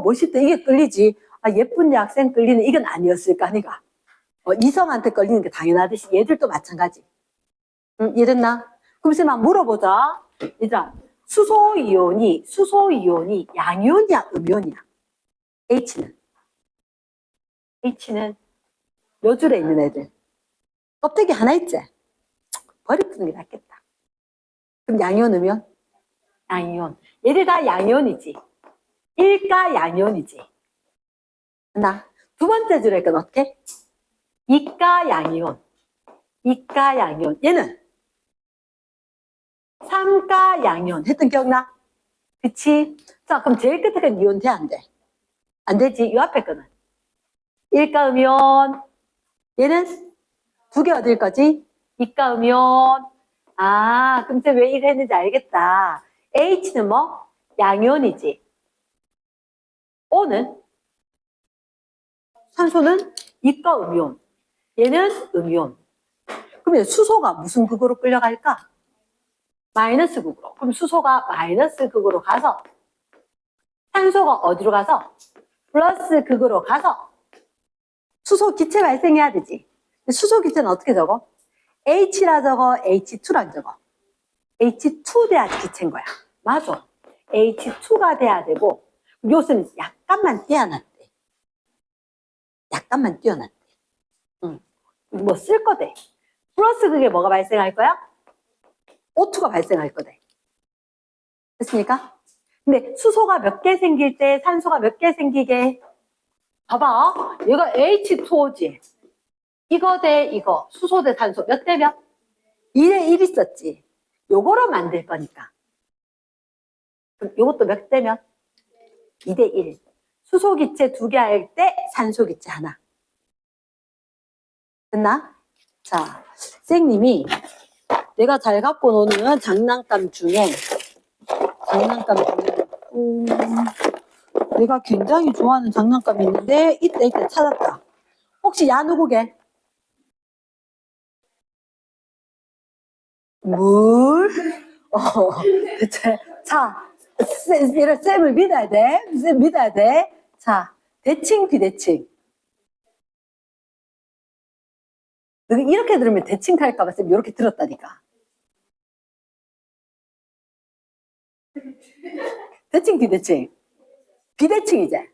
멋있다 이게 끌리지. 예쁜 여학생 끌리는 이건 아니었을까 니가. 이성한테 끌리는 게 당연하듯이 얘들도 마찬가지. 이랬나? 그럼 쌤 한번 물어보자. 얘들아 수소이온이 양이온이야 음이온이야? H는 몇 줄에 있는 애들? 껍데기 하나 있지? 버리푸는 게 낫겠다. 그럼 양이온, 음이온? 양이온. 얘들 다 양이온이지. 일가 양이온이지. 두 번째 줄에 건 어떻게? 이가 양이온. 이가 양이온. 얘는 삼가 양이온. 했던 기억나? 그치? 자, 그럼 제일 끝에 건 이온 돼, 안 돼? 안 되지. 이 앞에 거는. 일가 음이온. 얘는 두 개 어딜 거지? 이가 음이온. 그럼 왜 이거 했는지 알겠다. H는 뭐? 양이온이지. O는? 산소는 이가 음이온. 얘는 음이온. 그러면 수소가 무슨 극으로 끌려갈까? 마이너스 극으로. 그럼 수소가 마이너스 극으로 가서 산소가 어디로 가서? 플러스 극으로 가서 수소 기체 발생해야 되지. 수소 기체는 어떻게 적어? H라 적어, H2라 적어. H2 돼야 기체인 거야. 맞아. H2가 돼야 되고 요새는 약간만 띄어놨대. 약간만 띄어놨대. 뭐 쓸 거대. 플러스 극에 뭐가 발생할 거야? O2가 발생할 거대. 됐습니까? 근데 수소가 몇 개 생길 때 산소가 몇 개 생기게? 봐봐. 얘가 H2O지. 이거 대 이거. 수소 대 산소. 몇 대 몇? 2대 1 있었지. 요거로 만들 거니까. 그럼 요것도 몇 대 몇? 2대 1. 수소 기체 2개 할 때 산소 기체 하나. 됐나? 자, 선생님이 내가 잘 갖고 노는 장난감 중에 내가 굉장히 좋아하는 장난감이 있는데 이때 찾았다. 혹시 야 누구게? 물? 대체 자, 쌤을 믿어야 돼. 쌤 믿어야 돼. 자, 대칭 비대칭. 너 이렇게 들으면 대칭 탈까봐 쌤 이렇게 들었다니까. 대칭 비대칭. 비대칭이제.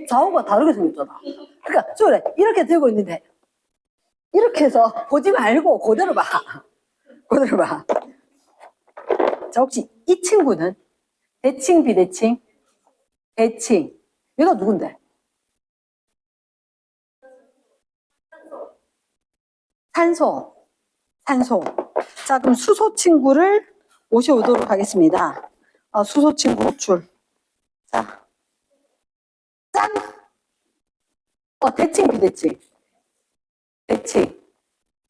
좌우가 다르게 생겼잖아. 그러니까 그래 이렇게 들고 있는데 이렇게 해서 보지 말고 그대로 봐. 그대로 봐. 자, 혹시 이 친구는 대칭 비대칭? 대칭. 얘가 누군데? 산소. 산소. 자, 그럼 수소 친구를 모셔오도록 하겠습니다. 수소 친구 호출. 자. 짠! 대칭 비대칭. 대칭.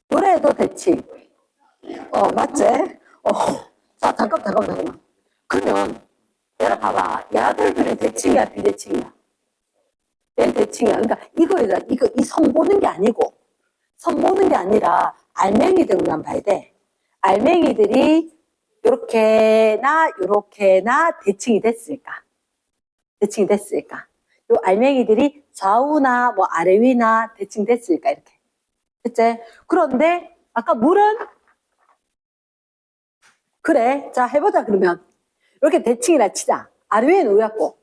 노래도 대칭. 맞지? 자, 잠깐만. 그러면, 얘라 봐봐. 야들들은 대칭이야, 비대칭이야? 얘는 대칭이야. 그러니까 이 선 보는 게 아니고, 선 보는 게 아니라, 알맹이들만 봐야 돼. 알맹이들이 요렇게나 대칭이 됐을까? 대칭이 됐을까? 요 알맹이들이 좌우나 뭐 아래 위나 대칭 됐을까? 이렇게. 됐지? 그런데, 아까 물은 그래. 자, 해보자, 그러면. 이렇게 대칭이라 치자. 아래 위에는 우였고.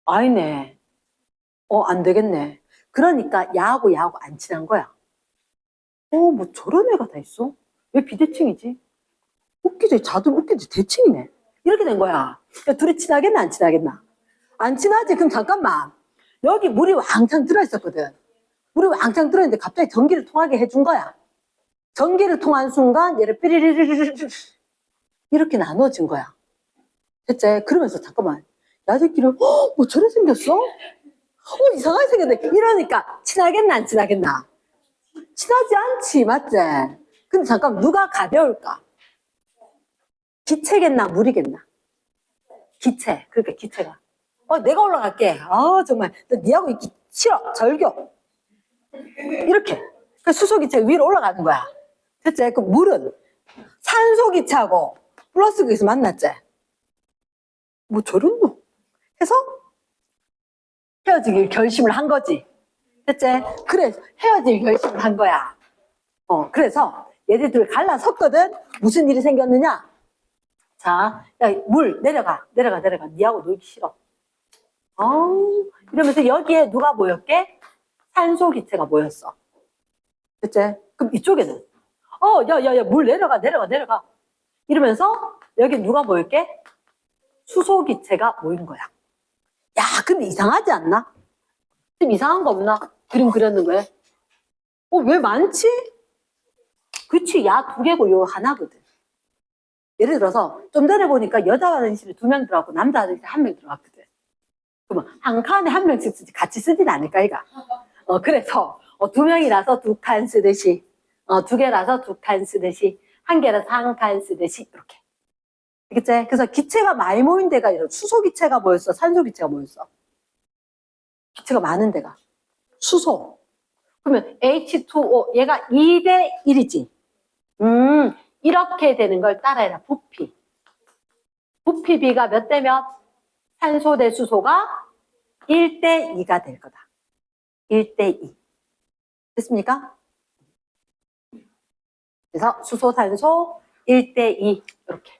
아니네. 안 되겠네. 그러니까 야하고 안 친한 거야. 뭐 저런 애가 다 있어? 왜 비대칭이지? 웃기지? 자들 웃기지? 대칭이네. 이렇게 된 거야. 야, 둘이 친하겠나, 안 친하겠나? 안 친하지? 그럼 잠깐만. 여기 물이 왕창 들어있었거든. 물이 왕창 들어있는데 갑자기 전기를 통하게 해준 거야. 전기를 통한 순간 얘를 삐리리리리리 이렇게 나눠진 거야. 됐지? 그러면서 잠깐만. 야들끼리 뭐 저래 생겼어? 이상하게 생겼네. 이러니까 친하겠나 안 친하겠나? 친하지 않지, 맞지? 근데 잠깐 누가 가벼울까? 기체겠나 물이겠나? 기체. 그러니까 기체가. 내가 올라갈게. 정말 니하고 있기 싫어. 절교. 이렇게. 그 수소기체 위로 올라가는 거야. 됐지? 그 물은 산소기체하고 플러스기에서 만났지? 뭐 저런 거 해서 헤어지길 결심을 한 거지. 됐지? 그래 헤어질 결심을 한 거야. 그래서 얘네들 갈라섰거든. 무슨 일이 생겼느냐? 자, 야, 물 내려가. 니하고 놀기 싫어. 이러면서 여기에 누가 모였게? 산소 기체가 모였어. 됐지? 그럼 이쪽에는 야, 물 내려가. 이러면서 여기 누가 모였게? 수소 기체가 모인 거야. 야, 근데 이상하지 않나? 좀 이상한 거 없나? 그림 그렸는 거에. 왜 많지? 그치, 야 2개고 요 하나거든. 예를 들어서 좀 전에 보니까 여자 화장실에 2명 들어갔고 남자 화장실에 1명 들어갔거든. 그러면 한 칸에 1명씩 같이 쓰진 않을까, 이가. 그래서 2명이라서 2칸 쓰듯이, 2개라서 2칸 쓰듯이, 1개라서 1칸 쓰듯이 이렇게. 알겠지? 그래서 기체가 많이 모인 데가 이런 수소 기체가 모였어, 산소 기체가 모였어. 기체가 많은 데가. 수소. 그러면 H2O 얘가 2대 1이지. 이렇게 되는 걸 따라해라. 부피. 부피 비가 몇 대 몇? 산소 대 수소가 1대 2가 될 거다. 1대 2. 됐습니까? 그래서 수소, 산소 1대 2 이렇게.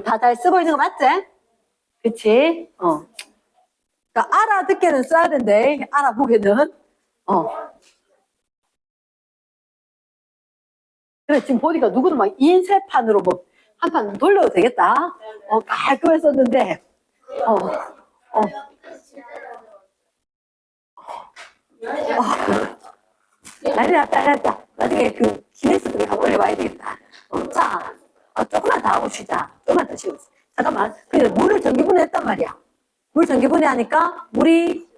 다 잘 쓰고 있는 거 맞지? 그치? 그러니까 알아듣게는 써야 된대. 알아보게는. 그래, 지금 보니까 누구는 막 인쇄판으로 뭐 한 판 돌려도 되겠다. 깔끔했었는데. 난리 났다. 나중에 그 기네스북에 한번 해봐야 되겠다. 자, 조금만 더 하고 쉬자. 조금만 더 쉬고. 잠깐만. 근데 물을 전기분해했단 말이야. 물 전기분해 하니까 물이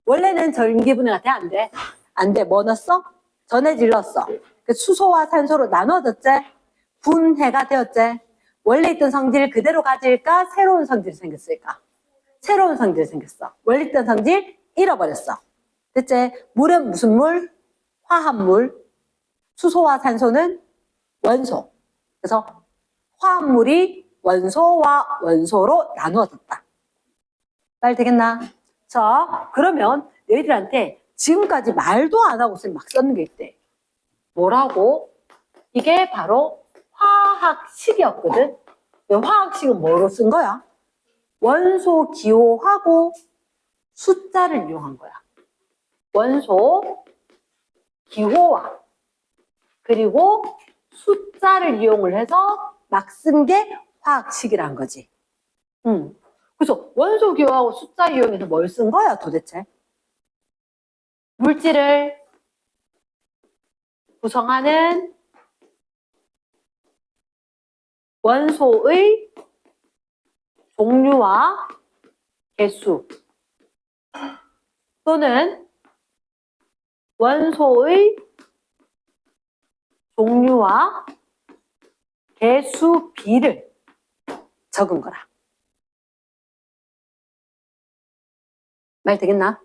원래는 전기분해가 돼? 안 돼? 안 돼. 뭐 넣었어? 전해질 넣었어. 그 수소와 산소로 나눠졌지? 분해가 되었지? 원래 있던 성질 그대로 가질까? 새로운 성질이 생겼을까? 새로운 성질이 생겼어. 원래 있던 성질 잃어버렸어. 됐지? 물은 무슨 물? 화합물. 수소와 산소는 원소. 그래서 화합물이 원소와 원소로 나누어졌다. 말 되겠나? 자, 그러면 너희들한테 지금까지 말도 안 하고 막 썼는 게 있대. 뭐라고? 이게 바로 화학식이었거든. 화학식은 뭐로 쓴 거야? 원소 기호하고 숫자를 이용한 거야. 원소 기호와 그리고 숫자를 이용을 해서 막 쓴 게 화학식이란 거지. 그래서 원소 기호하고 숫자 이용해서 뭘 쓴 거야 도대체? 물질을 구성하는 원소의 종류와 개수 또는 원소의 종류와 개수 비를 적은 거라. 말 되겠나?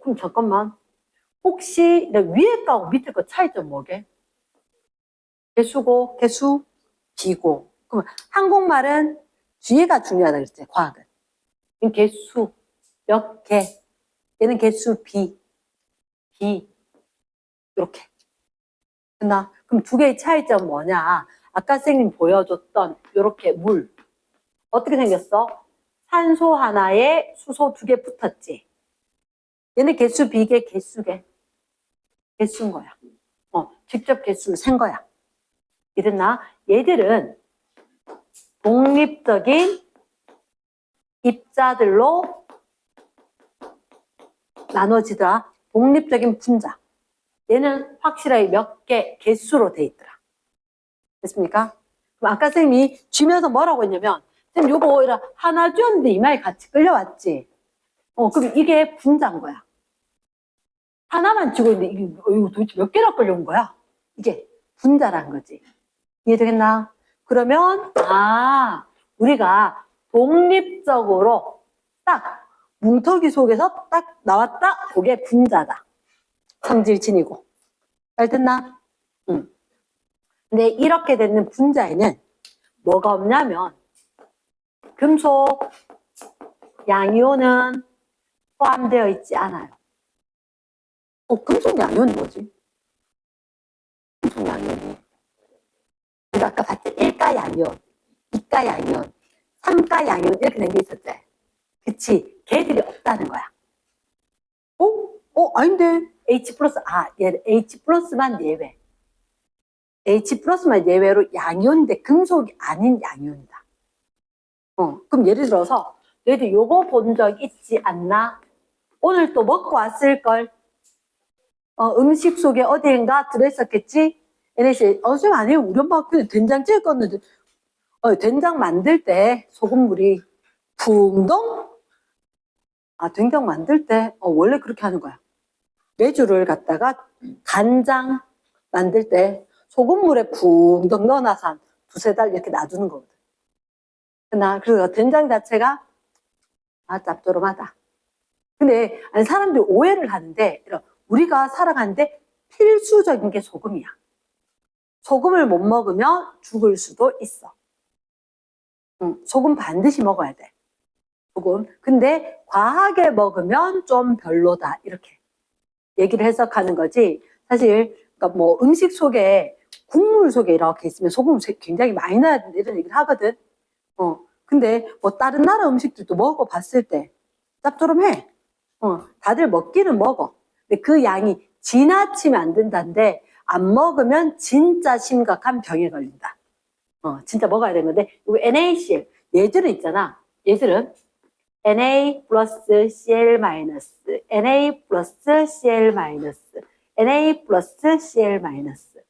그럼 잠깐만. 혹시 위에 거하고 밑에 거 차이점 뭐게? 개수고, 개수, 비고. 그러면 한국말은 뒤에가 중요하다 그랬지, 과학은. 얘는 개수, 몇 개. 얘는 개수, 비. 이렇게. 됐나? 그럼 두 개의 차이점 뭐냐? 아까 선생님 보여줬던 이렇게 물. 어떻게 생겼어? 산소 하나에 수소 2개 붙었지. 얘는 개수, 비계, 개수계. 개수인 거야. 직접 개수를 센 거야. 이랬나? 얘들은 독립적인 입자들로 나눠지더라. 독립적인 분자. 얘는 확실하게 몇 개 개수로 돼 있더라. 됐습니까? 그럼 아까 선생님이 쥐면서 뭐라고 했냐면, 선생님 요거 하나 쥐었는데 이마에 같이 끌려왔지. 그럼 이게 분자인 거야. 하나만 쥐고 있는데 이거 도대체 몇 개나 끌려온 거야? 이게 분자라는 거지. 이해되겠나? 그러면 우리가 독립적으로 딱 뭉텅이 속에서 딱 나왔다. 그게 분자다. 성질 지니고. 알겠나? 응. 근데 이렇게 되는 분자에는 뭐가 없냐면 금속, 양이온은 포함되어 있지 않아요. 금속 양이온은 뭐지? 금속 양이온이 우리가 아까 봤지? 1가 양이온, 2가 양이온, 3가 양이온 이렇게 된 게 있었지? 그치? 걔들이 없다는 거야. 아닌데 H 플러스, 얘 H 플러스만 예외. H 플러스만 예외로 양이온인데 금속이 아닌 양이온이다. 그럼 예를 들어서 너희들 요거 본 적 있지 않나? 오늘 또 먹고 왔을걸? 음식 속에 어디인가 들어있었겠지? NaC, 선생님 아니에요. 우리 엄마가 그냥 된장찌개 껐는데, 된장 만들 때 소금물이 붕덩? 된장 만들 때, 원래 그렇게 하는 거야. 메주를 갖다가 간장 만들 때 소금물에 붕덩 넣어놔서 한 2-3달 이렇게 놔두는 거거든. 그래서 된장 자체가 짭조름하다. 근데 사람들이 오해를 하는데 우리가 살아가는데 필수적인 게 소금이야. 소금을 못 먹으면 죽을 수도 있어. 소금 반드시 먹어야 돼. 소금. 근데 과하게 먹으면 좀 별로다. 이렇게 얘기를 해석하는 거지. 사실 그러니까 뭐 음식 속에 국물 속에 이렇게 있으면 소금을 굉장히 많이 넣어야 된다 이런 얘기를 하거든. 근데 뭐 다른 나라 음식들도 먹어봤을 때 짭조름해. 다들 먹기는 먹어. 근데 그 양이 지나치면 안 된다는데 안 먹으면 진짜 심각한 병에 걸린다. 진짜 먹어야 되는데 이거 NaCl 얘들은 있잖아. 얘들은 Na 플러스 Cl 마이너스, Na 플러스 Cl 마이너스, Na 플러스 Cl 마이너스,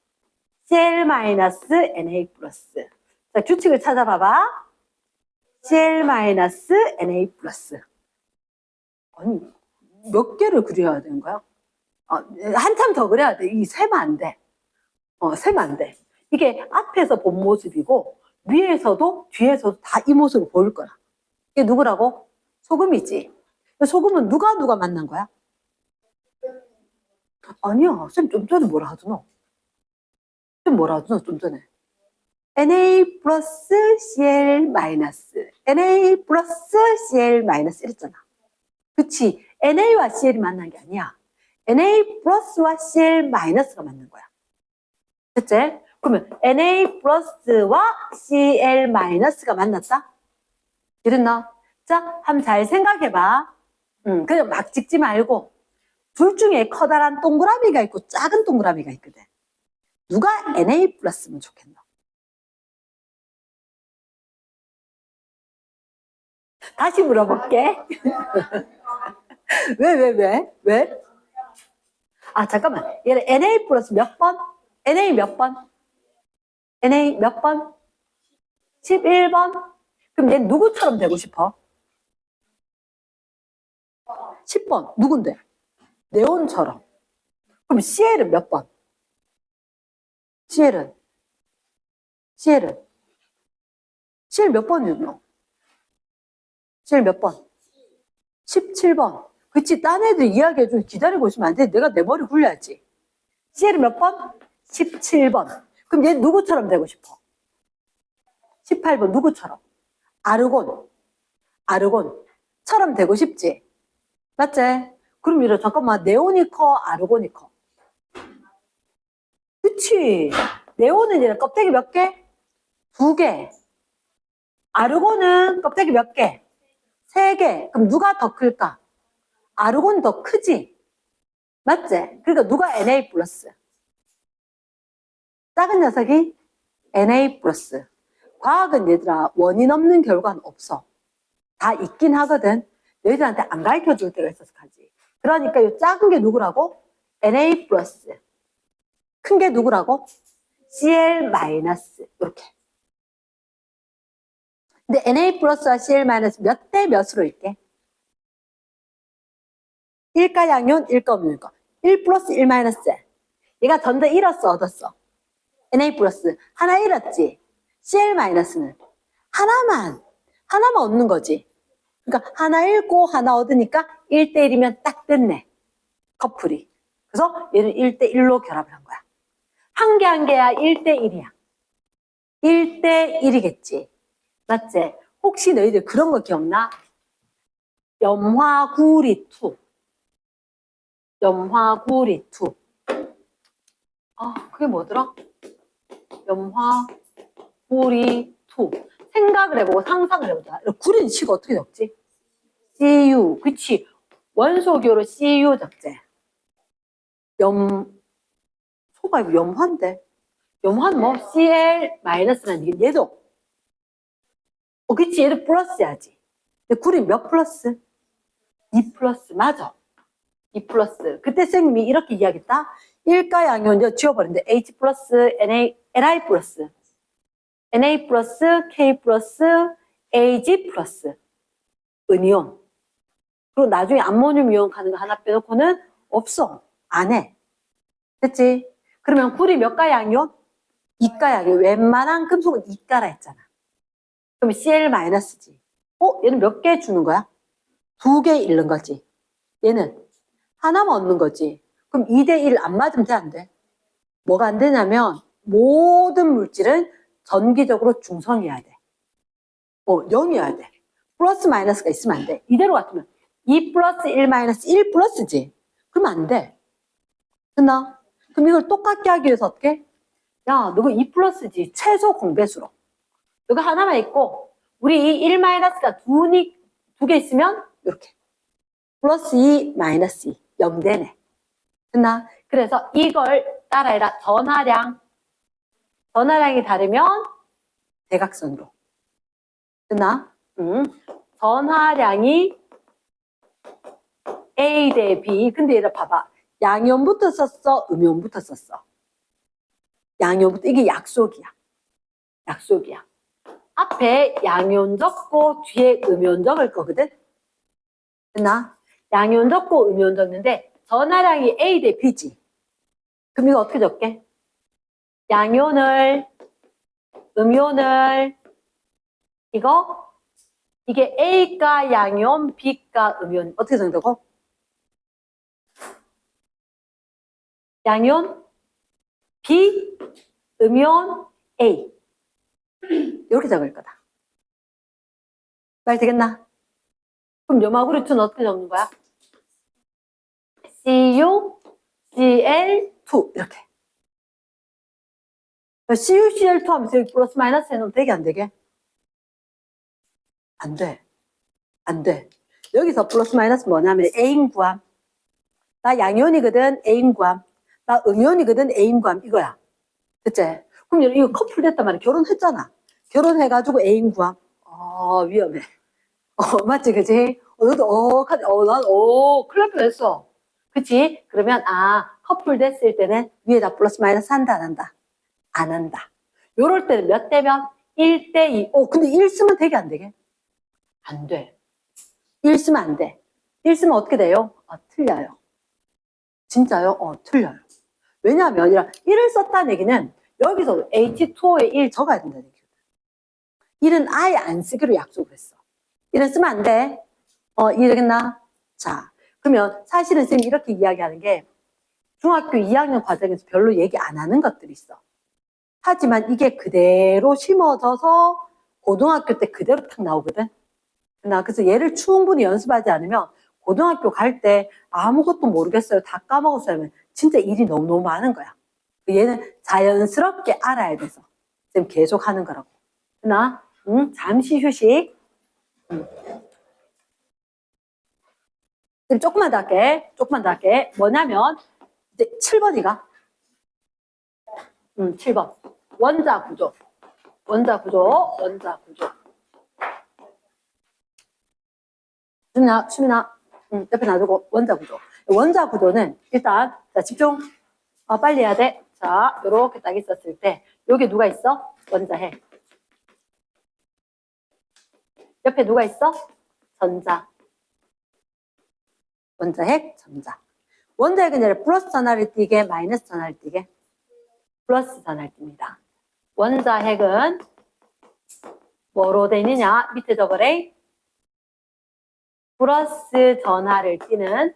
Cl 마이너스 Na 플러스. 자, 규칙을 찾아봐봐. Cl 마이너스 Na 플러스. 아니, 몇 개를 그려야 되는 거야? 한참 더 그려야 돼. 이 세면 안 돼. 세면 안 돼. 이게 앞에서 본 모습이고 위에서도 뒤에서도 다 이 모습을 보일 거야. 이게 누구라고? 소금이지. 소금은 누가 만난 거야? 아니야. 쌤 좀 전에 뭐라 하더노? 쌤 뭐라 하더노? 좀 전에. Na 플러스 Cl 마이너스 Na 플러스 Cl 마이너스 이랬잖아. 그치? NA와 CL이 만난 게 아니야. Na 플러스와 CL 마이너스가 만난 거야. 됐지? 그러면 Na 플러스와 Cl 마이너스가 만났다? 이랬나? 자, 한번 잘 생각해봐. 그냥 막 찍지 말고 둘 중에 커다란 동그라미가 있고 작은 동그라미가 있거든. 누가 Na 플러스면 좋겠노? 다시 물어볼게. 왜? 아, 잠깐만. 얘는 Na 플러스 몇 번? Na 몇 번? Na 몇 번? 11번? 그럼 얘 누구처럼 되고 싶어? 10번. 누군데? 네온처럼. 그럼 CL은 몇 번? CL 몇 번이었노? CL 몇 번? 17번. 그치, 딴 애들 이야기해주고 기다리고 있으면 안 돼. 내가 내 머리 굴려야지. CL은 몇 번? 17번. 그럼 얘 누구처럼 되고 싶어? 18번 누구처럼? 아르곤처럼 되고 싶지? 맞지? 그럼 이래, 잠깐만. 네온이 커, 아르곤이 커? 그치? 네온은 이래 껍데기 몇 개? 2개. 아르곤은 껍데기 몇 개? 3개. 그럼 누가 더 클까? 아르곤 더 크지? 맞지? 그러니까 누가 Na 플러스? 작은 녀석이 Na 플러스. 과학은 얘들아 원인 없는 결과는 없어. 다 있긴 하거든. 너희들한테 안 가르쳐 줄 때가 있어서 가지. 그러니까 이 작은 게 누구라고? Na 플러스. 큰 게 누구라고? Cl 마이너스. 이렇게. 근데 Na 플러스와 Cl 마이너스 몇 대 몇으로 읽게? 1가 양변, 1가 없는 거. 1 플러스 1 마이너스. 얘가 전자 잃었어, 얻었어? Na 플러스. 하나 잃었지? Cl 마이너스는 하나만 얻는 거지. 그러니까 하나 잃고 하나 얻으니까 1대1이면 딱 됐네. 커플이. 그래서 얘는 1대1로 결합을 한 거야. 한 개 한 개야 1대1이야. 1대1이겠지. 맞지? 혹시 너희들 그런 거 기억나? 염화구리2. 염화구리2. 아, 그게 뭐더라? 염화구리2. 생각을 해보고 상상을 해보자. 구리는 시가 어떻게 적지? Cu. 그치? 원소교로 Cu 적재. 소가 이거 염화인데. 염화는 뭐? Cl 마이너스는 얘도. 그치? 얘도 플러스야지. 근데 구리는 몇 플러스? 2 플러스. 맞아. 2 플러스. 그때 선생님이 이렇게 이야기했다. 1가 양변 지워버렸는데 H 플러스 Ni 플러스 Na 플러스 K 플러스 Ag 플러스 은이온. 그리고 나중에 암모늄 이온 가는 거 하나 빼놓고는 없어. 안 해. 됐지? 그러면 구리 몇 가 양이온? 2가 양이온. 웬만한 금속은 2가라 했잖아. 그럼 Cl 마이너스지. 얘는 몇 개 주는 거야? 2개 잃는 거지. 얘는 하나만 얻는 거지. 그럼 2대1 안 맞으면 돼, 안 돼? 뭐가 안 되냐면 모든 물질은 전기적으로 중성이어야 돼. 0이어야 돼. 플러스 마이너스가 있으면 안 돼. 이대로 같으면 2 플러스 1 마이너스 1 플러스지. 그러면 안 돼. 됐나? 그럼 이걸 똑같게 하기 위해서 어떻게? 야, 너가 2 플러스지. 최소 공배수로. 너가 하나만 있고 우리 이 1 마이너스가 두 개 있으면 이렇게. 플러스 2 마이너스 2. 0되네. 됐나? 그래서 이걸 따라해라. 전하량이 다르면 대각선으로. 됐나? 전하량이 A 대 B. 근데 얘를 봐봐. 양이온부터 썼어? 음이온부터 썼어? 양이온부터. 이게 약속이야. 앞에 양이온 적고 뒤에 음이온 적을 거거든? 됐나? 양이온 적고 음이온 적는데 전하량이 A 대 B지. 그럼 이거 어떻게 적게? 양이온을, 음이온을, 이게 A가 양이온, B가 음이온. 어떻게 정다고? 양이온, B, 음이온, A. 이렇게 적을 거다. 말 되겠나? 그럼 요마구리2는 어떻게 적는 거야? CU, CL2 이렇게. CU, CL2 하면서 여기 플러스 마이너스 해놓으면 되게 안 되게? 안 돼. 안 돼. 여기서 플러스 마이너스 뭐냐면 A인 구함. 나 양이온이거든 A인 구함. 나 음이온이거든 A인 구함 이거야. 그치? 그럼 이거 커플 됐단 말이야. 결혼했잖아. 결혼해가지고 A인 구함. 위험해. 맞지, 그치? 너도, 큰일 날 뻔했어. 그치? 그러면, 커플 됐을 때는 위에다 플러스 마이너스 한다, 안 한다? 안 한다. 요럴 때는 몇 대면? 1대 2. 근데 1 쓰면 되게 안 되게? 안 돼. 1 쓰면 안 돼. 1 쓰면 어떻게 돼요? 틀려요. 진짜요? 틀려요. 왜냐하면, 1을 썼다는 얘기는 여기서 H2O에 1 적어야 된다는 얘기거든. 1은 아예 안 쓰기로 약속을 했어. 1은 쓰면 안 돼. 이해되겠나? 자, 그러면 사실은 선생님이 이렇게 이야기하는 게 중학교 2학년 과정에서 별로 얘기 안 하는 것들이 있어. 하지만 이게 그대로 심어져서 고등학교 때 그대로 탁 나오거든. 그래서 얘를 충분히 연습하지 않으면 고등학교 갈 때 아무것도 모르겠어요. 다 까먹었어요 하면 진짜 일이 너무너무 많은 거야. 얘는 자연스럽게 알아야 돼서 지금 계속 하는 거라고. 잠시 휴식. 조금만 더 할게. 뭐냐면, 이제 7번이가. 7번. 원자 구조. 수민아, 옆에 놔두고, 원자 구조. 원자 구조는 일단, 자, 집중. 빨리 해야 돼. 자, 요렇게 딱 있었을 때, 여기 누가 있어? 원자핵. 옆에 누가 있어? 전자. 원자핵, 전자. 원자핵은 이제 플러스 전하를 띠게, 마이너스 전하를 띠게? 플러스 전하를 띱니다. 원자핵은 뭐로 돼 있느냐? 밑에 적으래. 플러스 전하를 띠는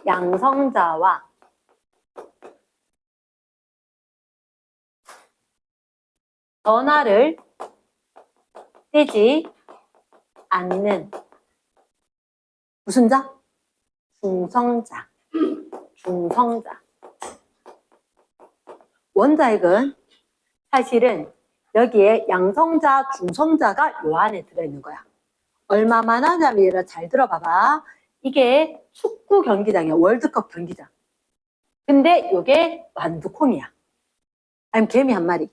양성자와 전하를 띠지 않는 무슨 자? 중성자. 원자핵은 사실은 여기에 양성자, 중성자가 요 안에 들어있는 거야. 얼마만 하냐면 잘 들어봐봐. 이게 축구 경기장이야. 월드컵 경기장. 근데 요게 완두콩이야. 아니면 개미 한 마리.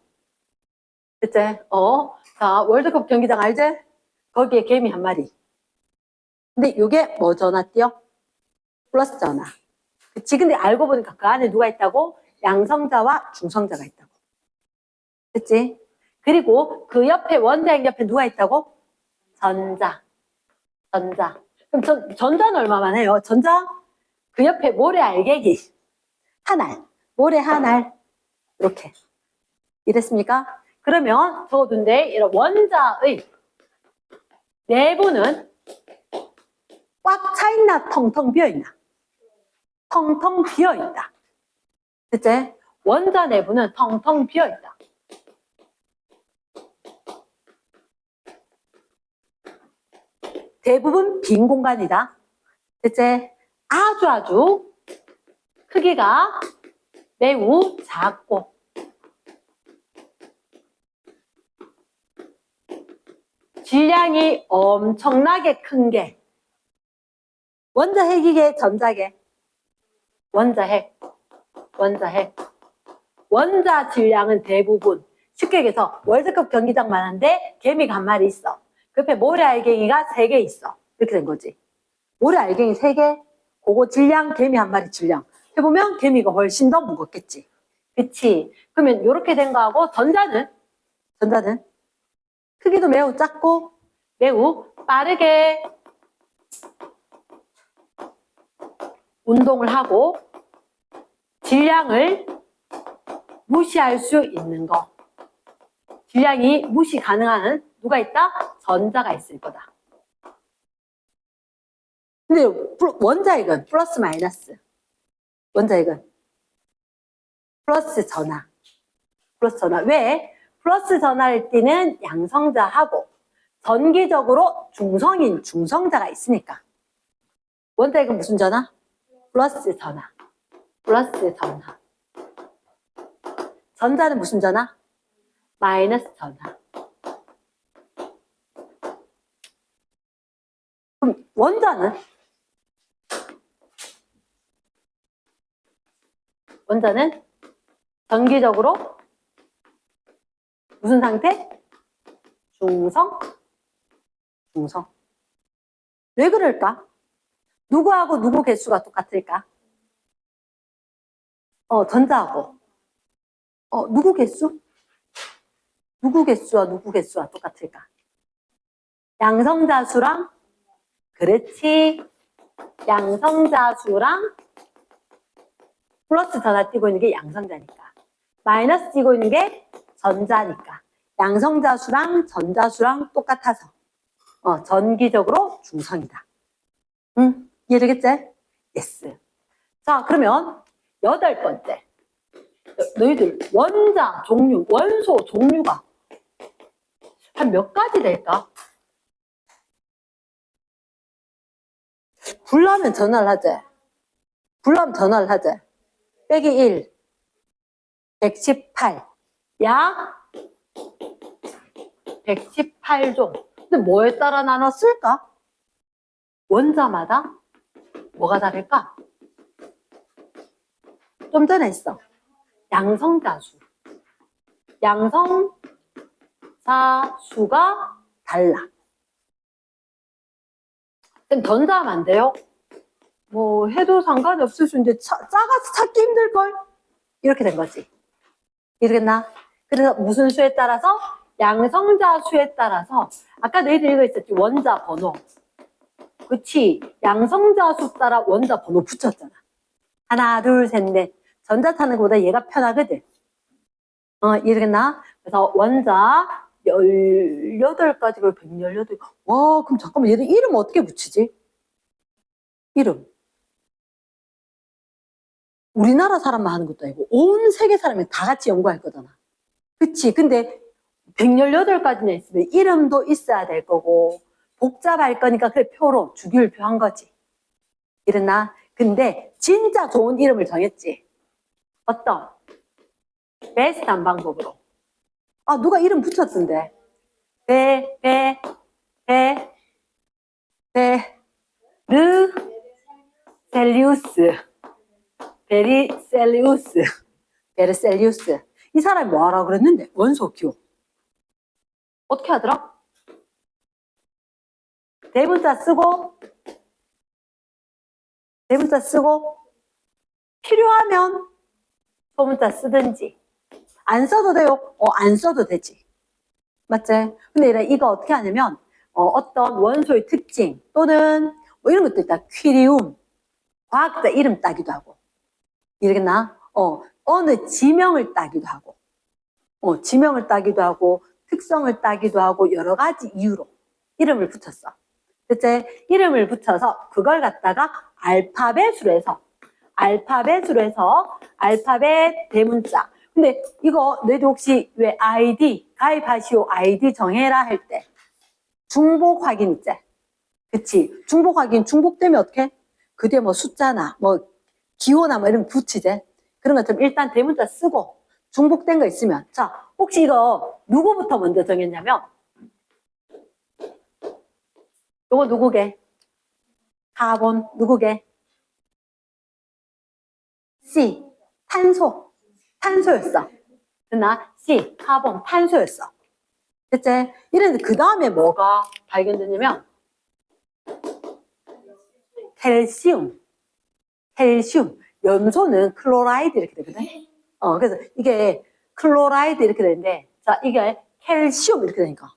그치? 자, 월드컵 경기장 알지? 거기에 개미 한 마리. 근데 요게 뭐 전화 띄어? 플러스 전화. 그치? 근데 알고 보니까 그 안에 누가 있다고? 양성자와 중성자가 있다고. 그치? 그리고 그 옆에, 원자핵 옆에 누가 있다고? 전자. 그럼 전자는 얼마만 해요? 전자? 그 옆에 모래 알갱이. 한 알. 모래 한 알. 이렇게. 이랬습니까? 그러면 적어둔데, 이런 원자의 내부는 꽉 차있나, 텅텅 비어있나? 텅텅 비어있다. 그치? 원자 내부는 텅텅 비어있다. 대부분 빈 공간이다. 그치? 아주 크기가 매우 작고 질량이 엄청나게 큰 게 원자핵이게 전자계? 원자핵. 원자 질량은 대부분 쉽게 얘기해서 월드컵 경기장만 한데 개미가 한 마리 있어. 그 옆에 모래 알갱이가 3개 있어. 이렇게 된 거지. 모래 알갱이 3개, 그거 질량, 개미 한 마리 질량. 해보면 개미가 훨씬 더 무겁겠지. 그치? 그러면 이렇게 된 거하고 전자는 크기도 매우 작고 매우 빠르게 운동을 하고 질량을 무시할 수 있는 거. 질량이 무시 가능한 누가 있다? 전자가 있을 거다. 근데 원자핵은 플러스 마이너스. 원자핵은 플러스 전하. 플러스 전하. 왜? 플러스 전하를 띠는 양성자하고 전기적으로 중성인 중성자가 있으니까. 원자핵은 무슨 전하? 플러스 전하. 플러스 전하. 전자는 무슨 전하? 마이너스 전하. 그럼 원자는? 원자는 전기적으로 무슨 상태? 중성? 중성. 왜 그럴까? 누구하고 누구 개수가 똑같을까? 전자하고. 누구 개수? 누구 개수와 누구 개수와 똑같을까? 양성자수랑, 그렇지. 양성자수랑 플러스 전하 띄고 있는 게 양성자니까. 마이너스 띄고 있는 게 전자니까. 양성자수랑 전자수랑 똑같아서 전기적으로 중성이다. 응? 이해되겠지? 예스. 자, 그러면 8번째. 너희들 원자 종류, 원소 종류가 한 몇 가지 될까? 불나면 전화를 하지. 불나면 전화를 하지. 빼기 1, 118. 약 118종. 근데 뭐에 따라 나눴을까? 원자마다 뭐가 다를까? 좀 전에 했어. 양성자수. 양성자수가 달라. 그럼 전자하면 안 돼요? 뭐 해도 상관이 없을 수 있는데 작아서 찾기 힘들걸? 이렇게 된 거지. 이러겠나? 그래서 무슨 수에 따라서? 양성자 수에 따라서 아까 너희들 이거 있었지? 원자 번호. 그치? 양성자 수 따라 원자 번호 붙였잖아. 하나, 둘, 셋, 넷. 전자 타는 것보다 얘가 편하거든. 이러겠나? 그래서 원자 18가지를 118. 와, 그럼 잠깐만 얘들 이름 어떻게 붙이지? 이름. 우리나라 사람만 하는 것도 아니고 온 세계 사람이 다 같이 연구할 거잖아. 그치? 근데 118가지나 있으면 이름도 있어야 될 거고 복잡할 거니까 그래 표로 주기율표 한 거지. 이랬나? 근데 진짜 좋은 이름을 정했지. 어떤? 베스트한 방법으로. 아, 누가 이름 붙였던데. 베르셀리우스. 이 사람이 뭐 하라고 그랬는데? 원소 기호. 어떻게 하더라? 대문자 쓰고 필요하면 소문자 쓰든지 안 써도 돼요? 안 써도 되지. 맞지? 근데 이거 어떻게 하냐면 어떤 원소의 특징 또는 뭐 이런 것도 있다. 퀴리움 과학자 이름 따기도 하고 이러겠나? 어느 지명을 따기도 하고 지명을 따기도 하고 특성을 따기도 하고 여러 가지 이유로 이름을 붙였어. 그치? 이름을 붙여서 그걸 갖다가 알파벳으로 해서 알파벳 대문자. 근데 이거 너희들 혹시 왜 아이디 가입하시오 아이디 정해라 할 때 중복 확인 있지? 그치? 중복 확인 중복되면 어떻게? 그 뒤에 뭐 숫자나 뭐 기호나 뭐 이런 거 붙이지? 그런 것처럼 일단 대문자 쓰고 중복된 거 있으면 자 혹시 이거 누구부터 먼저 정했냐면 요거 누구게? 카본 누구게? C 탄소였어. 그러나 C 카본 탄소였어. 됐지? 이랬는데 그 다음에 뭐가 발견되냐면 캘슘 염소는 클로라이드 이렇게 되거든. 그래서 이게 클로라이드 이렇게 되는데 자 이게 캘슘 이렇게 되니까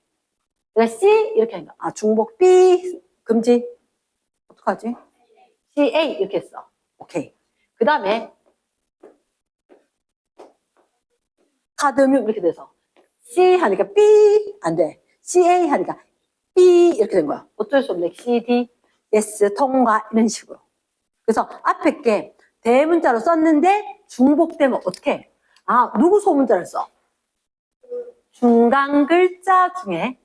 그러니까 C 이렇게 하니까 중복 B 금지 어떡하지? CA 이렇게 했어. 오케이. 그 다음에 카드뮴 이렇게 돼서 C 하니까 B 안 돼. CA 하니까 B 이렇게 된 거야. 어쩔 수 없네. CD, S 통과 이런 식으로. 그래서 앞에 게 대문자로 썼는데 중복되면 어떻게 해? 아, 누구 소문자를 써? 중간 글자 중에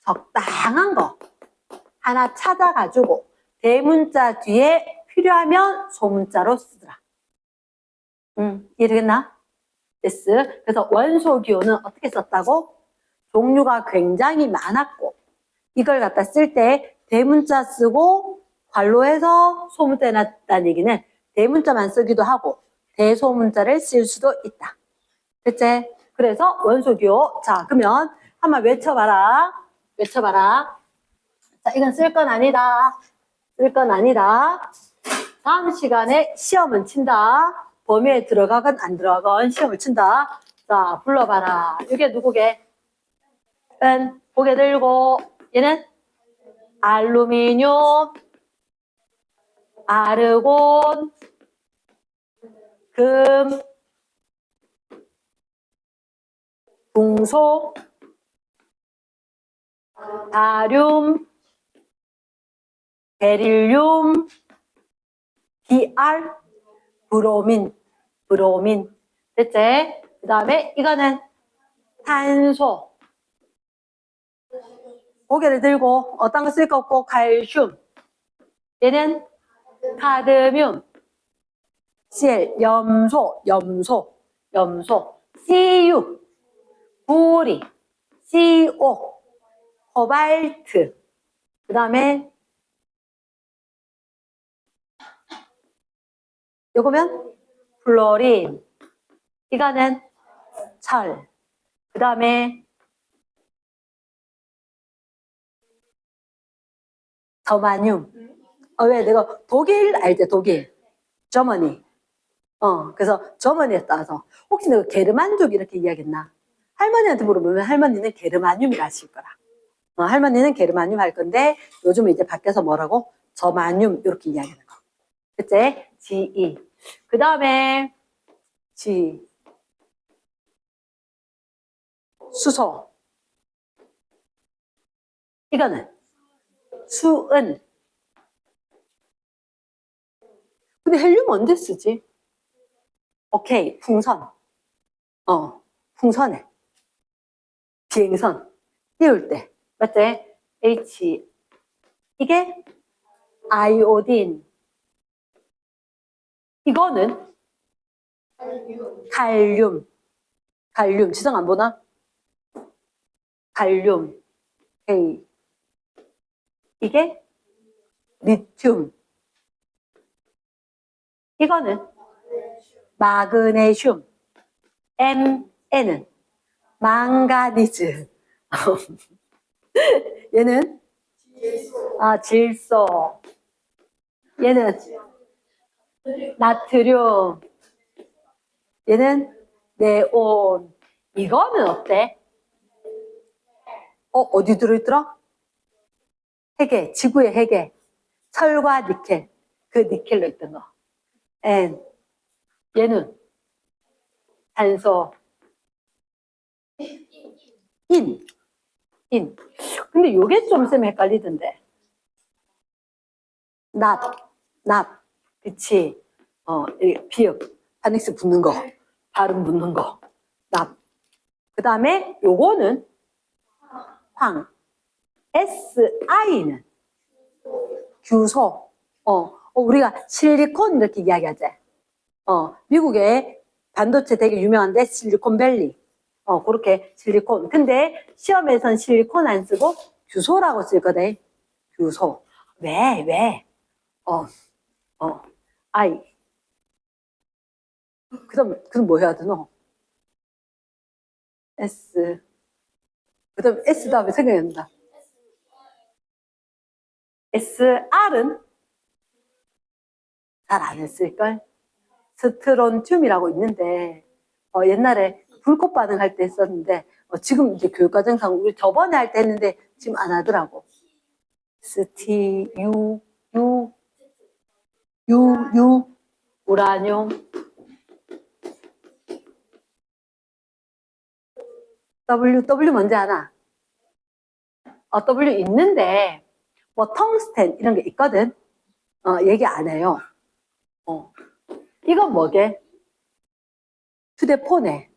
적당한 거 하나 찾아가지고 대문자 뒤에 필요하면 소문자로 쓰더라. 이해되겠나? yes. 그래서 원소 기호는 어떻게 썼다고? 종류가 굉장히 많았고 이걸 갖다 쓸 때 대문자 쓰고 괄호해서 소문자 해놨다는 얘기는 대문자만 쓰기도 하고 대소문자를 쓸 수도 있다. 됐지? 그래서 원소 기호. 자, 그러면 한번 외쳐봐라. 자, 이건 쓸 건 아니다. 다음 시간에 시험은 친다. 범위에 들어가건 안 들어가건 시험을 친다. 자, 불러봐라. 이게 누구게? 은 고개 들고 얘는 알루미늄, 아르곤, 금, 붕소, 바륨, 베릴륨, BR, 브로민. 됐지? 그 다음에 이거는 탄소. 고개를 들고 어떤 거 쓸 거 없고 칼슘. 얘는 카드뮴. Cl, 염소. Cu, 구리. CO, 코발트. 그 다음에 요거면 플로린. 이거는 철. 그 다음에 저마늄. 왜 내가 독일 알지? 독일. 저머니. 그래서 저머니에 따라서 혹시 내가 게르만족 이렇게 이야기했나? 할머니한테 물어보면 할머니는 게르마늄이라 하실 거라. 할머니는 게르마늄 할 건데 요즘은 이제 밖에서 뭐라고? 저마늄 이렇게 이야기하는 거. 그치? GE. 그 다음에 G. 수소. 이거는 수은. 근데 헬륨 언제 쓰지? 오케이, 풍선. 풍선에. 비행선. 띄울 때. 맞지? H. 이게 아이오딘. 이거는 칼륨. 지성 안 보나? 칼륨. K. 이게 리튬. 이거는 마그네슘. Mn은 망가니즈. 얘는 질소. 얘는 나트륨. 얘는 네온. 이거는 어때? 어디 들어있더라? 해계, 지구의 해계. 철과 니켈. 그 니켈로 있던 거. N. 얘는 탄소. 인. 근데 요게 좀 쌤 헷갈리던데. 납. 그치. 비읍. 파닉스 붙는 거. 발음 붙는 거. 납. 그 다음에 요거는 황. SI는 규소. 우리가 실리콘 이렇게 이야기하지. 미국의 반도체 되게 유명한데 실리콘밸리. 그렇게 실리콘. 근데 시험에선 실리콘 안 쓰고 규소라고 쓸 거다. 규소. 왜? I. 그럼 뭐 해야 되노? S. 그 다음 S 다음에 생각이 난다. SR은 잘 안 했을걸? 스트론튬이라고 있는데, 옛날에 불꽃 반응할 때 했었는데, 지금 이제 교육과정상 우리 저번에 할 때 했는데, 지금 안 하더라고. 우라늄. W 뭔지 아나? W 있는데, 뭐, 텅스텐 이런 게 있거든? 얘기 안 해요. 이건 뭐게? 휴대폰에,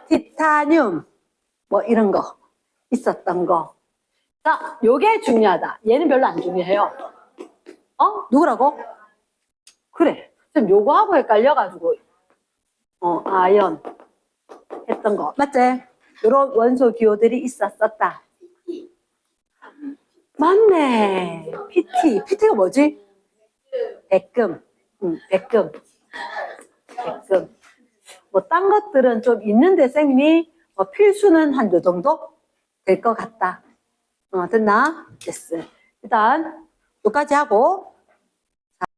티타늄, 뭐, 이런 거. 있었던 거. 자, 요게 중요하다. 얘는 별로 안 중요해요. 누구라고? 그래. 지금 요거하고 헷갈려가지고, 아연 했던 거. 맞지? 요런 원소 기호들이 있었었다. 맞네. PT. PT가 뭐지? 백금. 백금. 백금. 뭐, 딴 것들은 좀 있는데, 쌤이 뭐 필수는 한 요 정도 될 것 같다. 됐나? 됐어. 일단, 여기까지 하고,